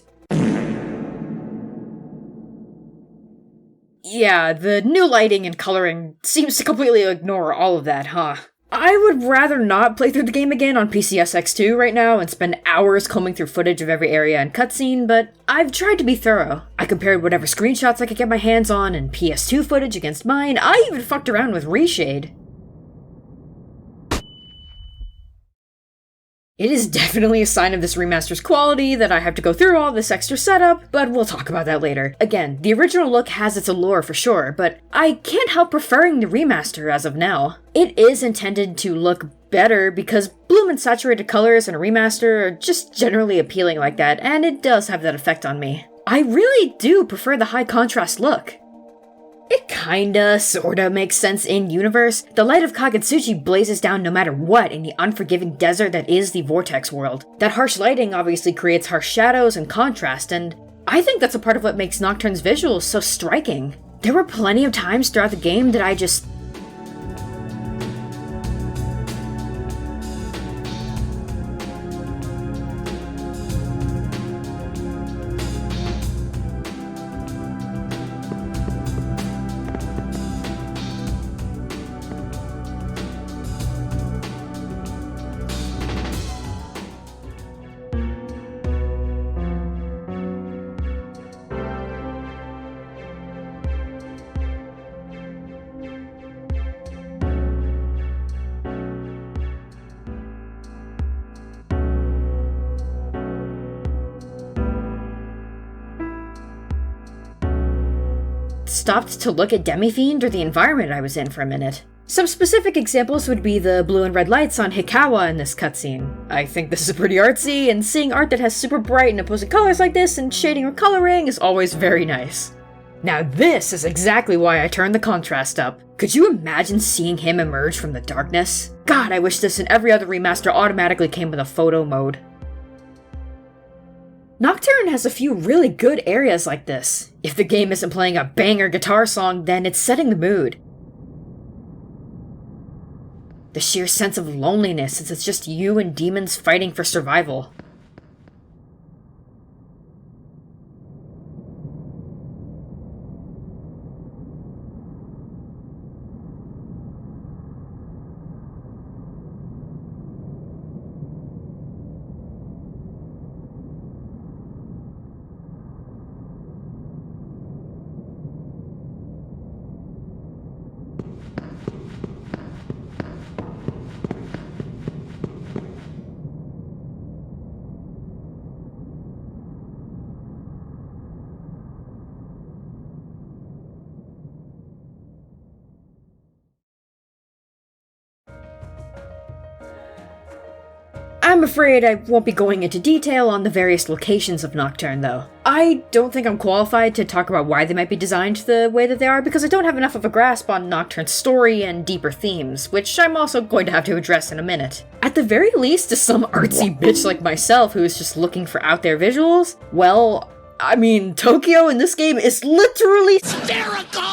[SPEAKER 1] yeah, the new lighting and coloring seems to completely ignore all of that, huh? I would rather not play through the game again on PCSX2 right now and spend hours combing through footage of every area and cutscene, but I've tried to be thorough. I compared whatever screenshots I could get my hands on and PS2 footage against mine. I even fucked around with reshade. It is definitely a sign of this remaster's quality that I have to go through all this extra setup, but we'll talk about that later. Again, the original look has its allure for sure, but I can't help preferring the remaster as of now. It is intended to look better because bloom and saturated colors in a remaster are just generally appealing like that, and it does have that effect on me. I really do prefer the high contrast look. It kinda, sorta makes sense in universe. The light of Kagutsuchi blazes down no matter what in the unforgiving desert that is the Vortex world. That harsh lighting obviously creates harsh shadows and contrast, and I think that's a part of what makes Nocturne's visuals so striking. There were plenty of times throughout the game that I just stopped to look at Demi-fiend or the environment I was in for a minute. Some specific examples would be the blue and red lights on Hikawa in this cutscene. I think this is pretty artsy, and seeing art that has super bright and opposing colors like this and shading or coloring is always very nice. Now this is exactly why I turned the contrast up. Could you imagine seeing him emerge from the darkness? God, I wish this and every other remaster automatically came with a photo mode. Nocturne has a few really good areas like this. If the game isn't playing a banger guitar song, then it's setting the mood. The sheer sense of loneliness since it's just you and demons fighting for survival. I'm afraid I won't be going into detail on the various locations of Nocturne, though. I don't think I'm qualified to talk about why they might be designed the way that they are, because I don't have enough of a grasp on Nocturne's story and deeper themes, which I'm also going to have to address in a minute. At the very least, to some artsy bitch like myself who is just looking for out there visuals, well, I mean, Tokyo in this game is literally hysterical!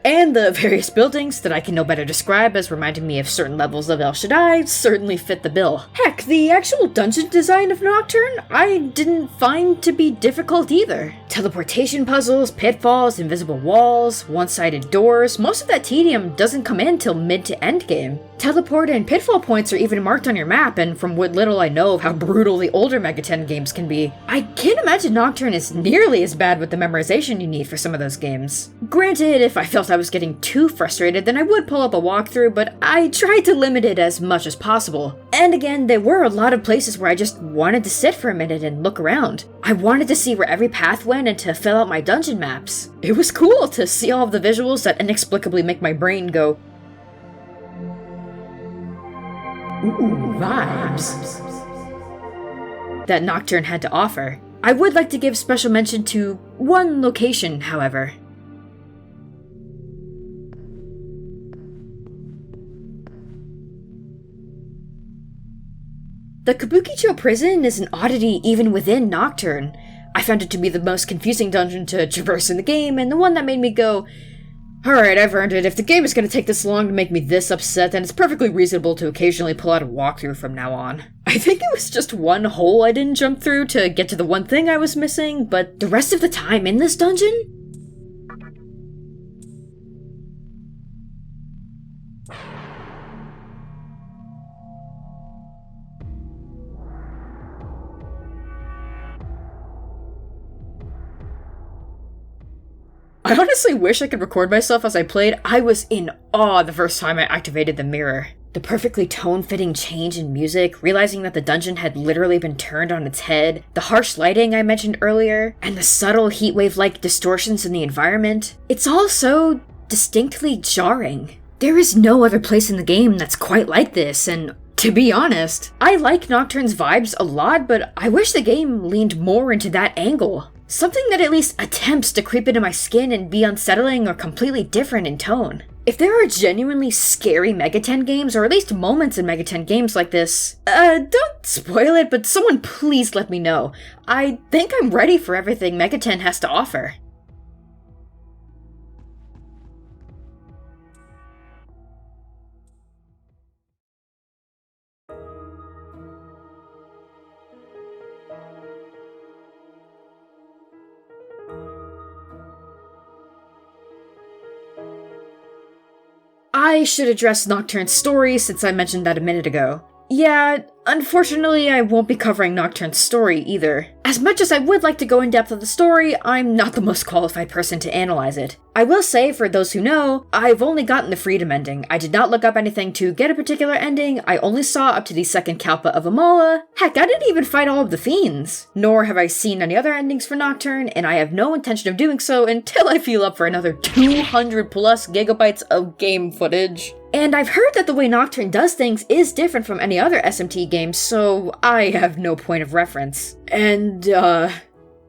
[SPEAKER 1] And the various buildings that I can no better describe as reminding me of certain levels of El Shaddai certainly fit the bill. Heck, the actual dungeon design of Nocturne I didn't find to be difficult either. Teleportation puzzles, pitfalls, invisible walls, one-sided doors, most of that tedium doesn't come in till mid to end game. Teleport and pitfall points are even marked on your map, and from what little I know of how brutal the older Mega 10 games can be, I can't imagine Nocturne is nearly as bad with the memorization you need for some of those games. Granted, if I felt I was getting too frustrated, then I would pull up a walkthrough, but I tried to limit it as much as possible. And again, there were a lot of places where I just wanted to sit for a minute and look around. I wanted to see where every path went and to fill out my dungeon maps. It was cool to see all of the visuals that inexplicably make my brain go, ooh, vibes, that Nocturne had to offer. I would like to give special mention to one location, however. The Kabukicho prison is an oddity even within Nocturne. I found it to be the most confusing dungeon to traverse in the game, and the one that made me go, alright, I've earned it. If the game is going to take this long to make me this upset, then it's perfectly reasonable to occasionally pull out a walkthrough from now on. I think it was just one hole I didn't jump through to get to the one thing I was missing, but the rest of the time in this dungeon? I honestly wish I could record myself as I played. I was in awe the first time I activated the mirror. The perfectly tone-fitting change in music, realizing that the dungeon had literally been turned on its head, the harsh lighting I mentioned earlier, and the subtle heatwave-like distortions in the environment. It's all so distinctly jarring. There is no other place in the game that's quite like this, and to be honest, I like Nocturne's vibes a lot, but I wish the game leaned more into that angle. Something that at least attempts to creep into my skin and be unsettling or completely different in tone. If there are genuinely scary Megaten games, or at least moments in Megaten games like this, don't spoil it, but someone please let me know. I think I'm ready for everything Megaten has to offer. I should address Nocturne's story since I mentioned that a minute ago. Yeah, unfortunately I won't be covering Nocturne's story either. As much as I would like to go in depth with the story, I'm not the most qualified person to analyze it. I will say, for those who know, I've only gotten the Freedom ending. I did not look up anything to get a particular ending, I only saw up to the second Kalpa of Amala. Heck, I didn't even fight all of the fiends. Nor have I seen any other endings for Nocturne, and I have no intention of doing so until I feel up for another 200 plus gigabytes of game footage. And I've heard that the way Nocturne does things is different from any other SMT games, so I have no point of reference. And,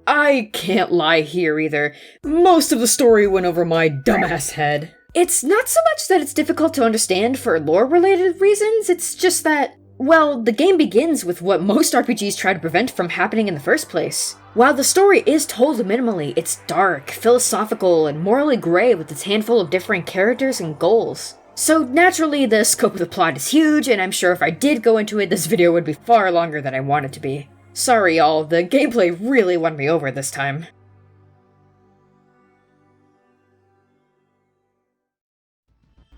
[SPEAKER 1] I can't lie here either. Most of the story went over my dumbass head. It's not so much that it's difficult to understand for lore-related reasons, it's just that, well, the game begins with what most RPGs try to prevent from happening in the first place. While the story is told minimally, it's dark, philosophical, and morally gray with its handful of differing characters and goals. So naturally, the scope of the plot is huge, and I'm sure if I did go into it, this video would be far longer than I want it to be. Sorry y'all, the gameplay really won me over this time.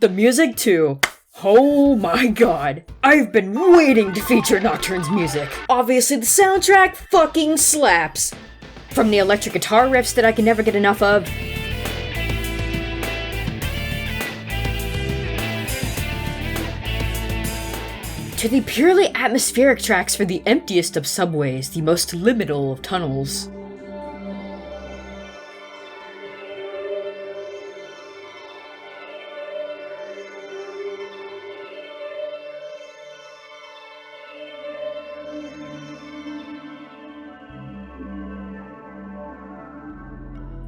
[SPEAKER 1] The music too. Oh my god. I've been waiting to feature Nocturne's music. Obviously the soundtrack fucking slaps. From the electric guitar riffs that I can never get enough of, to the purely atmospheric tracks for the emptiest of subways, the most liminal of tunnels.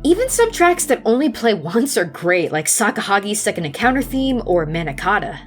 [SPEAKER 1] Even some tracks that only play once are great, like Sakahagi's second encounter theme or Manakata.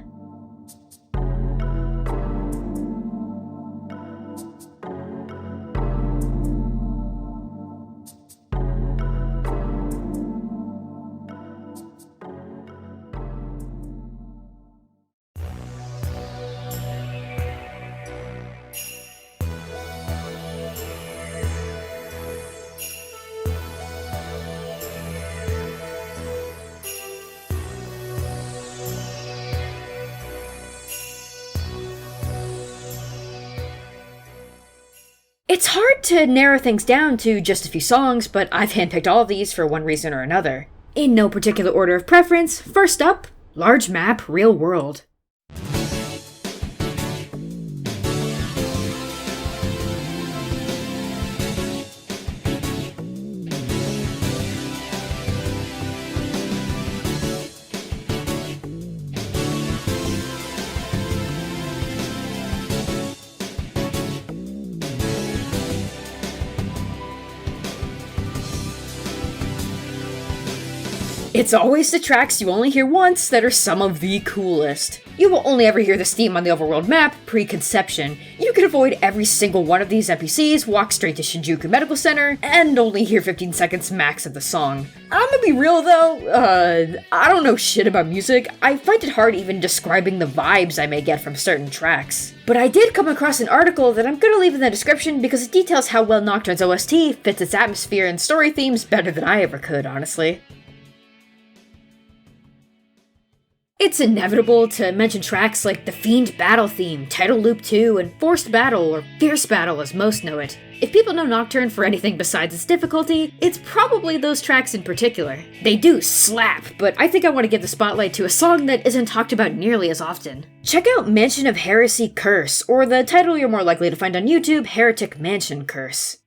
[SPEAKER 1] It's hard to narrow things down to just a few songs, but I've handpicked all of these for one reason or another. In no particular order of preference, first up, Large Map Real World. It's always the tracks you only hear once that are some of the coolest. You will only ever hear this theme on the overworld map, pre-conception. You can avoid every single one of these NPCs, walk straight to Shinjuku Medical Center, and only hear 15 seconds max of the song. I'm gonna be real though, I don't know shit about music. I find it hard even describing the vibes I may get from certain tracks. But I did come across an article that I'm gonna leave in the description because it details how well Nocturne's OST fits its atmosphere and story themes better than I ever could, honestly. It's inevitable to mention tracks like the Fiend Battle theme, Title Loop 2, and Forced Battle, or Fierce Battle as most know it. If people know Nocturne for anything besides its difficulty, it's probably those tracks in particular. They do slap, but I think I want to give the spotlight to a song that isn't talked about nearly as often. Check out Mansion of Heresy Curse, or the title you're more likely to find on YouTube, Heretic Mansion Curse.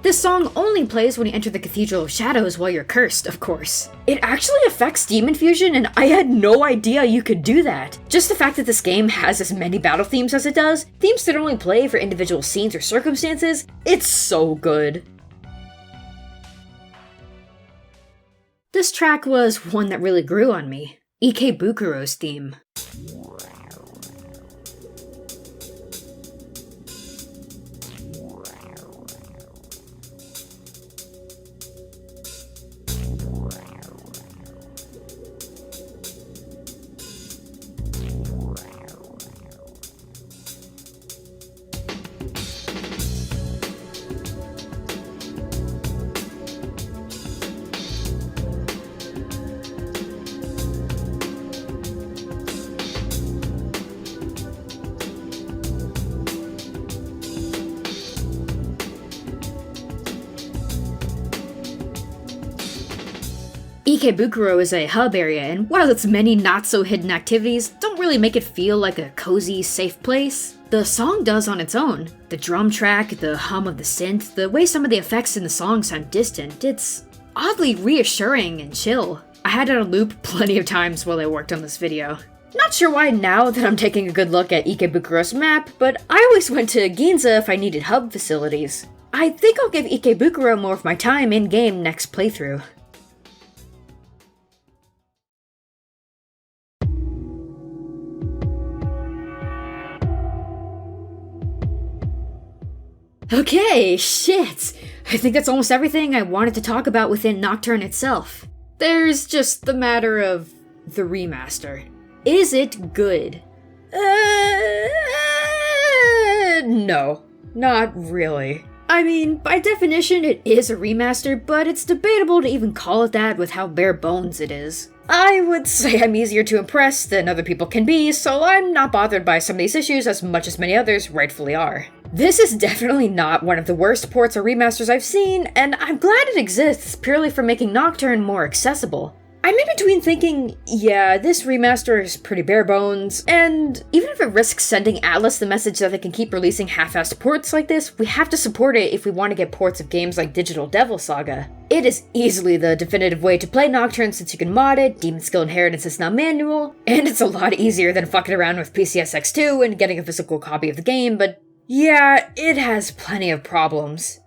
[SPEAKER 1] This song only plays when you enter the Cathedral of Shadows while you're cursed, of course. It actually affects demon fusion, and I had no idea you could do that. Just the fact that this game has as many battle themes as it does, themes that only play for individual scenes or circumstances, it's so good. This track was one that really grew on me. Ikebukuro's theme. Ikebukuro is a hub area, and while its many not-so-hidden activities don't really make it feel like a cozy, safe place, the song does on its own. The drum track, the hum of the synth, the way some of the effects in the song sound distant, it's oddly reassuring and chill. I had it on loop plenty of times while I worked on this video. Not sure why now that I'm taking a good look at Ikebukuro's map, but I always went to Ginza if I needed hub facilities. I think I'll give Ikebukuro more of my time in-game next playthrough. Okay, shit! I think that's almost everything I wanted to talk about within Nocturne itself. There's just the matter of the remaster. Is it good? No, not really. I mean, by definition it is a remaster, but it's debatable to even call it that with how bare bones it is. I would say I'm easier to impress than other people can be, so I'm not bothered by some of these issues as much as many others rightfully are. This is definitely not one of the worst ports or remasters I've seen, and I'm glad it exists purely for making Nocturne more accessible. I'm in between thinking, yeah, this remaster is pretty bare bones, and even if it risks sending Atlas the message that they can keep releasing half-assed ports like this, we have to support it if we want to get ports of games like Digital Devil Saga. It is easily the definitive way to play Nocturne since you can mod it, Demon Skill Inheritance is now manual, and it's a lot easier than fucking around with PCSX2 and getting a physical copy of the game, but yeah, it has plenty of problems.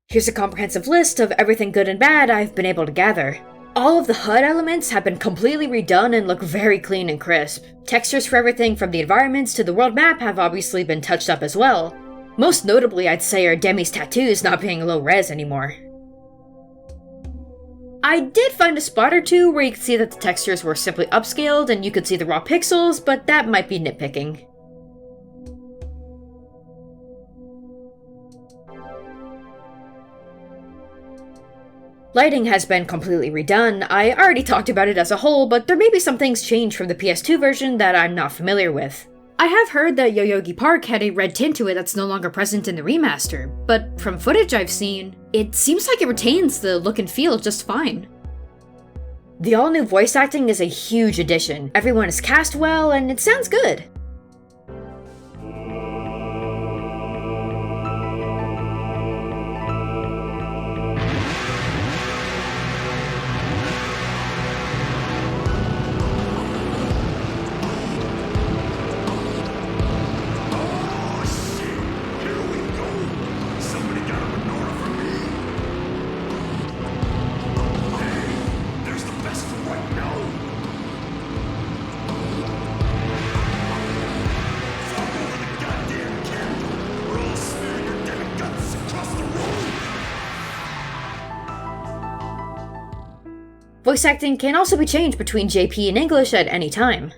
[SPEAKER 1] Here's a comprehensive list of everything good and bad I've been able to gather. All of the HUD elements have been completely redone and look very clean and crisp. Textures for everything from the environments to the world map have obviously been touched up as well. Most notably, I'd say, are Demi's tattoos not being low res anymore. I did find a spot or two where you could see that the textures were simply upscaled and you could see the raw pixels, but that might be nitpicking. Lighting has been completely redone. I already talked about it as a whole, but there may be some things changed from the PS2 version that I'm not familiar with. I have heard that Yoyogi Park had a red tint to it that's no longer present in the remaster, but from footage I've seen, it seems like it retains the look and feel just fine. The all-new voice acting is a huge addition. Everyone is cast well, and it sounds good. Voice acting can also be changed between JP and English at any time.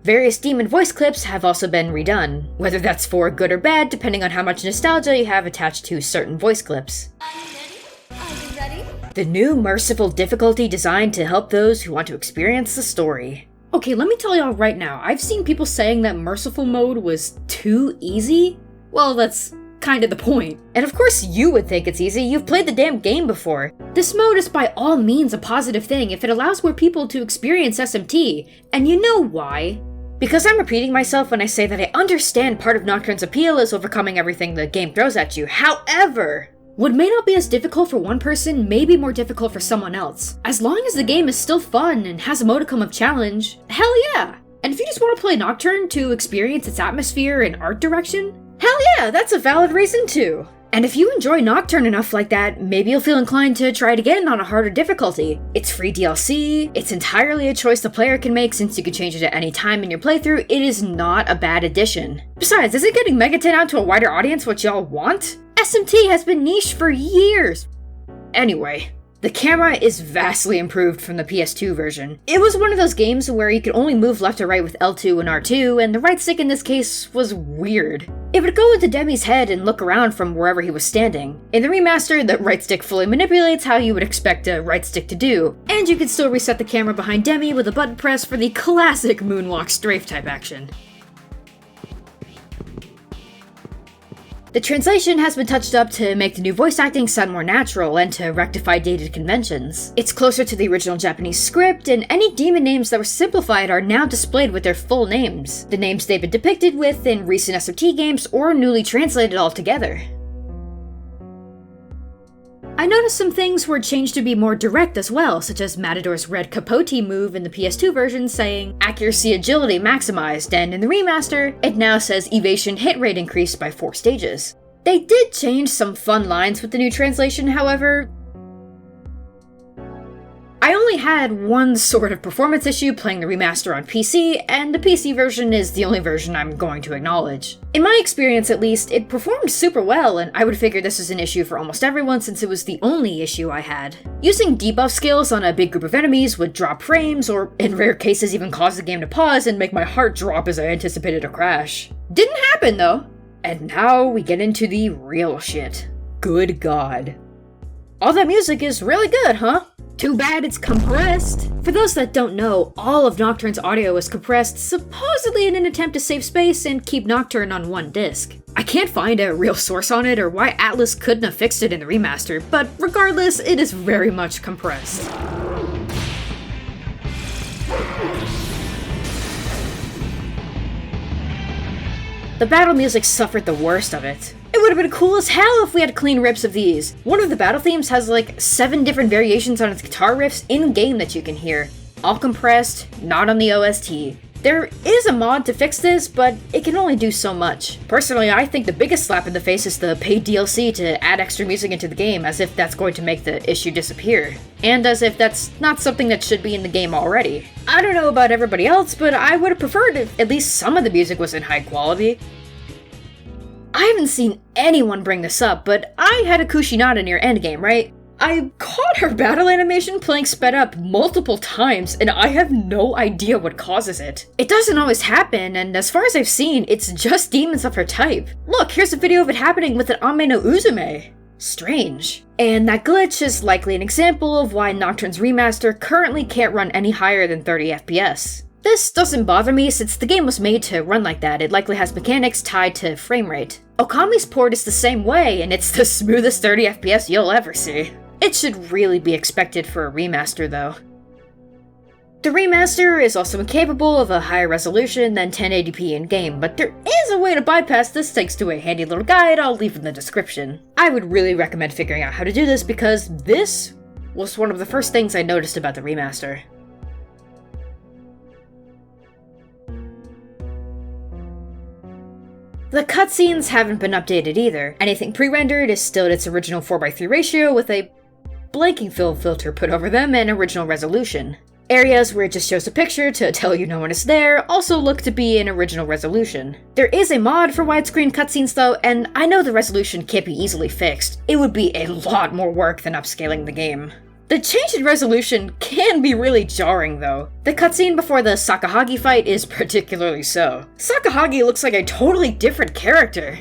[SPEAKER 1] Various demon voice clips have also been redone, whether that's for good or bad depending on how much nostalgia you have attached to certain voice clips.
[SPEAKER 3] Are you ready?
[SPEAKER 1] The new merciful difficulty designed to help those who want to experience the story. Okay, let me tell y'all right now, I've seen people saying that merciful mode was too easy. Well, that's kind of the point. And of course you would think it's easy, you've played the damn game before. This mode is by all means a positive thing if it allows more people to experience SMT, and you know why. Because I'm repeating myself when I say that I understand part of Nocturne's appeal is overcoming everything the game throws at you. However, what may not be as difficult for one person may be more difficult for someone else. As long as the game is still fun and has a modicum of challenge, hell yeah! And if you just want to play Nocturne to experience its atmosphere and art direction, hell yeah, that's a valid reason too! And if you enjoy Nocturne enough like that, maybe you'll feel inclined to try it again on a harder difficulty. It's free DLC, it's entirely a choice the player can make since you can change it at any time in your playthrough. It is not a bad addition. Besides, isn't getting Megaton out to a wider audience what y'all want? SMT has been niche for years! Anyway, the camera is vastly improved from the PS2 version. It was one of those games where you could only move left or right with L2 and R2, and the right stick in this case was weird. It would go into Demi's head and look around from wherever he was standing. In the remaster, the right stick fully manipulates how you would expect a right stick to do, and you can still reset the camera behind Demi with a button press for the classic moonwalk strafe type action. The translation has been touched up to make the new voice acting sound more natural and to rectify dated conventions. It's closer to the original Japanese script, and any demon names that were simplified are now displayed with their full names, the names they've been depicted with in recent SMT games or newly translated altogether. I noticed some things were changed to be more direct as well, such as Matador's red capote move in the PS2 version saying accuracy agility maximized, and in the remaster, it now says evasion hit rate increased by 4 stages. They did change some fun lines with the new translation, however. I only had one sort of performance issue playing the remaster on PC, and the PC version is the only version I'm going to acknowledge. In my experience at least, it performed super well, and I would figure this is an issue for almost everyone since it was the only issue I had. Using debuff skills on a big group of enemies would drop frames, or in rare cases even cause the game to pause and make my heart drop as I anticipated a crash. Didn't happen though! And now we get into the real shit. Good God. All that music is really good, huh? Too bad it's compressed. For those that don't know, all of Nocturne's audio is compressed, supposedly in an attempt to save space and keep Nocturne on one disc. I can't find a real source on it or why Atlus couldn't have fixed it in the remaster, but regardless, it is very much compressed. The battle music suffered the worst of it. It would have been cool as hell if we had clean rips of these. One of the battle themes has like 7 different variations on its guitar riffs in-game that you can hear. All compressed, not on the OST. There is a mod to fix this, but it can only do so much. Personally, I think the biggest slap in the face is the paid DLC to add extra music into the game, as if that's going to make the issue disappear. And as if that's not something that should be in the game already. I don't know about everybody else, but I would have preferred if at least some of the music was in high quality. I haven't seen anyone bring this up, but I had a Kushinada near endgame, right? I caught her battle animation playing sped up multiple times, and I have no idea what causes it. It doesn't always happen, and as far as I've seen, it's just demons of her type. Look, here's a video of it happening with an Ame no Uzume. Strange. And that glitch is likely an example of why Nocturne's remaster currently can't run any higher than 30 FPS. This doesn't bother me since the game was made to run like that. It likely has mechanics tied to frame rate. Okami's port is the same way, and it's the smoothest 30 FPS you'll ever see. It should really be expected for a remaster though. The remaster is also incapable of a higher resolution than 1080p in-game, but there is a way to bypass this thanks to a handy little guide I'll leave in the description. I would really recommend figuring out how to do this because this was one of the first things I noticed about the remaster. The cutscenes haven't been updated either. Anything pre-rendered is still at its original 4:3 ratio with a blanking fill filter put over them and original resolution. Areas where it just shows a picture to tell you no one is there also look to be in original resolution. There is a mod for widescreen cutscenes though, and I know the resolution can't be easily fixed. It would be a lot more work than upscaling the game. The change in resolution can be really jarring though. The cutscene before the Sakahagi fight is particularly so. Sakahagi looks like a totally different character.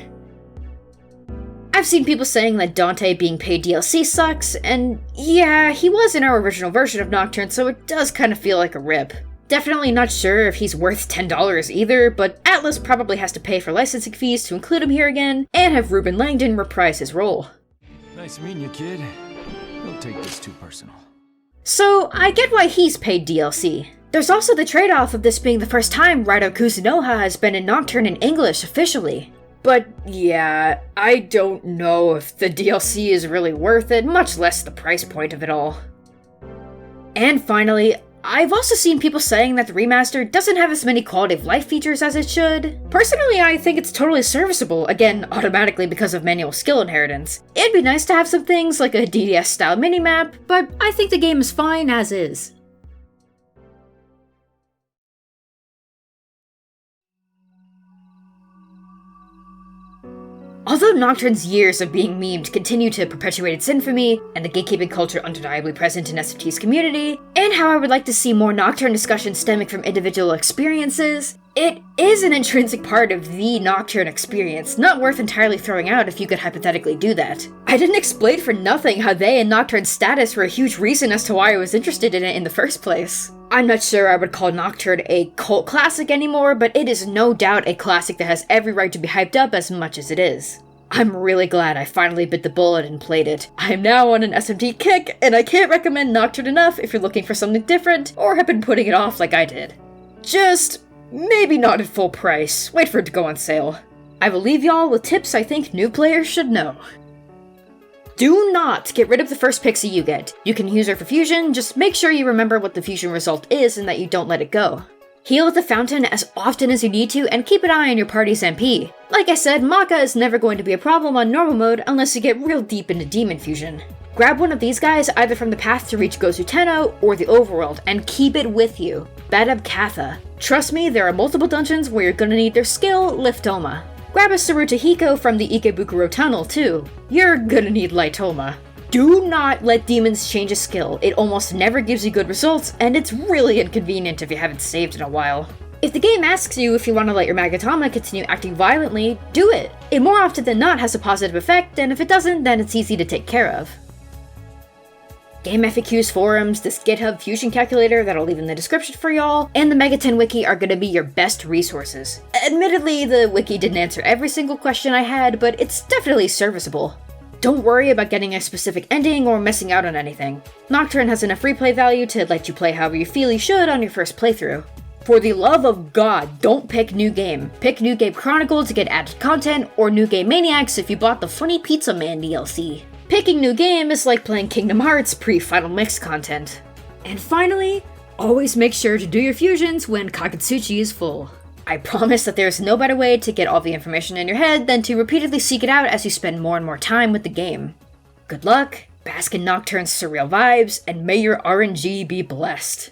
[SPEAKER 1] I've seen people saying that Dante being paid DLC sucks, and yeah, he was in our original version of Nocturne, so it does kind of feel like a rip. Definitely not sure if he's worth $10 either, but Atlus probably has to pay for licensing fees to include him here again, and have Ruben Langdon reprise his role.
[SPEAKER 4] Nice meeting you, kid. Don't take this too personal.
[SPEAKER 1] So, I get why he's paid DLC. There's also the trade-off of this being the first time Raido Kuzunoha has been in Nocturne in English officially. But yeah, I don't know if the DLC is really worth it, much less the price point of it all. And finally, I've also seen people saying that the remaster doesn't have as many quality of life features as it should. Personally, I think it's totally serviceable, again, automatically because of manual skill inheritance. It'd be nice to have some things like a DDS-style minimap, but I think the game is fine as is. Although Nocturne's years of being memed continue to perpetuate its infamy, and the gatekeeping culture undeniably present in SFT's community, and how I would like to see more Nocturne discussions stemming from individual experiences, it is an intrinsic part of the Nocturne experience, not worth entirely throwing out if you could hypothetically do that. I didn't explain for nothing how they and Nocturne's status were a huge reason as to why I was interested in it in the first place. I'm not sure I would call Nocturne a cult classic anymore, but it is no doubt a classic that has every right to be hyped up as much as it is. I'm really glad I finally bit the bullet and played it. I am now on an SMT kick, and I can't recommend Nocturne enough if you're looking for something different, or have been putting it off like I did. Just maybe not at full price. Wait for it to go on sale. I will leave y'all with tips I think new players should know. Do not get rid of the first pixie you get. You can use her for fusion, just make sure you remember what the fusion result is and that you don't let it go. Heal at the fountain as often as you need to, and keep an eye on your party's MP. Like I said, Maka is never going to be a problem on normal mode unless you get real deep into demon fusion. Grab one of these guys either from the path to reach Gozu Tenno or the overworld, and keep it with you. Badab Katha. Trust me, there are multiple dungeons where you're gonna need their skill, Liftoma. Grab a Saruta Hiko from the Ikebukuro tunnel too. You're gonna need Lightoma. Do not let demons change a skill. It almost never gives you good results, and it's really inconvenient if you haven't saved in a while. If the game asks you if you want to let your Magatama continue acting violently, do it. It more often than not has a positive effect, and if it doesn't, then it's easy to take care of. Game FAQs, forums, this GitHub fusion calculator that I'll leave in the description for y'all, and the Megaten Wiki are gonna be your best resources. Admittedly, the wiki didn't answer every single question I had, but it's definitely serviceable. Don't worry about getting a specific ending or missing out on anything. Nocturne has enough replay value to let you play however you feel you should on your first playthrough. For the love of God, don't pick New Game. Pick New Game Chronicle to get added content, or New Game Maniacs if you bought the Funny Pizza Man DLC. Picking New Game is like playing Kingdom Hearts pre-Final Mix content. And finally, always make sure to do your fusions when Kakatsuchi is full. I promise that there's no better way to get all the information in your head than to repeatedly seek it out as you spend more and more time with the game. Good luck, bask in Nocturne's surreal vibes, and may your RNG be blessed.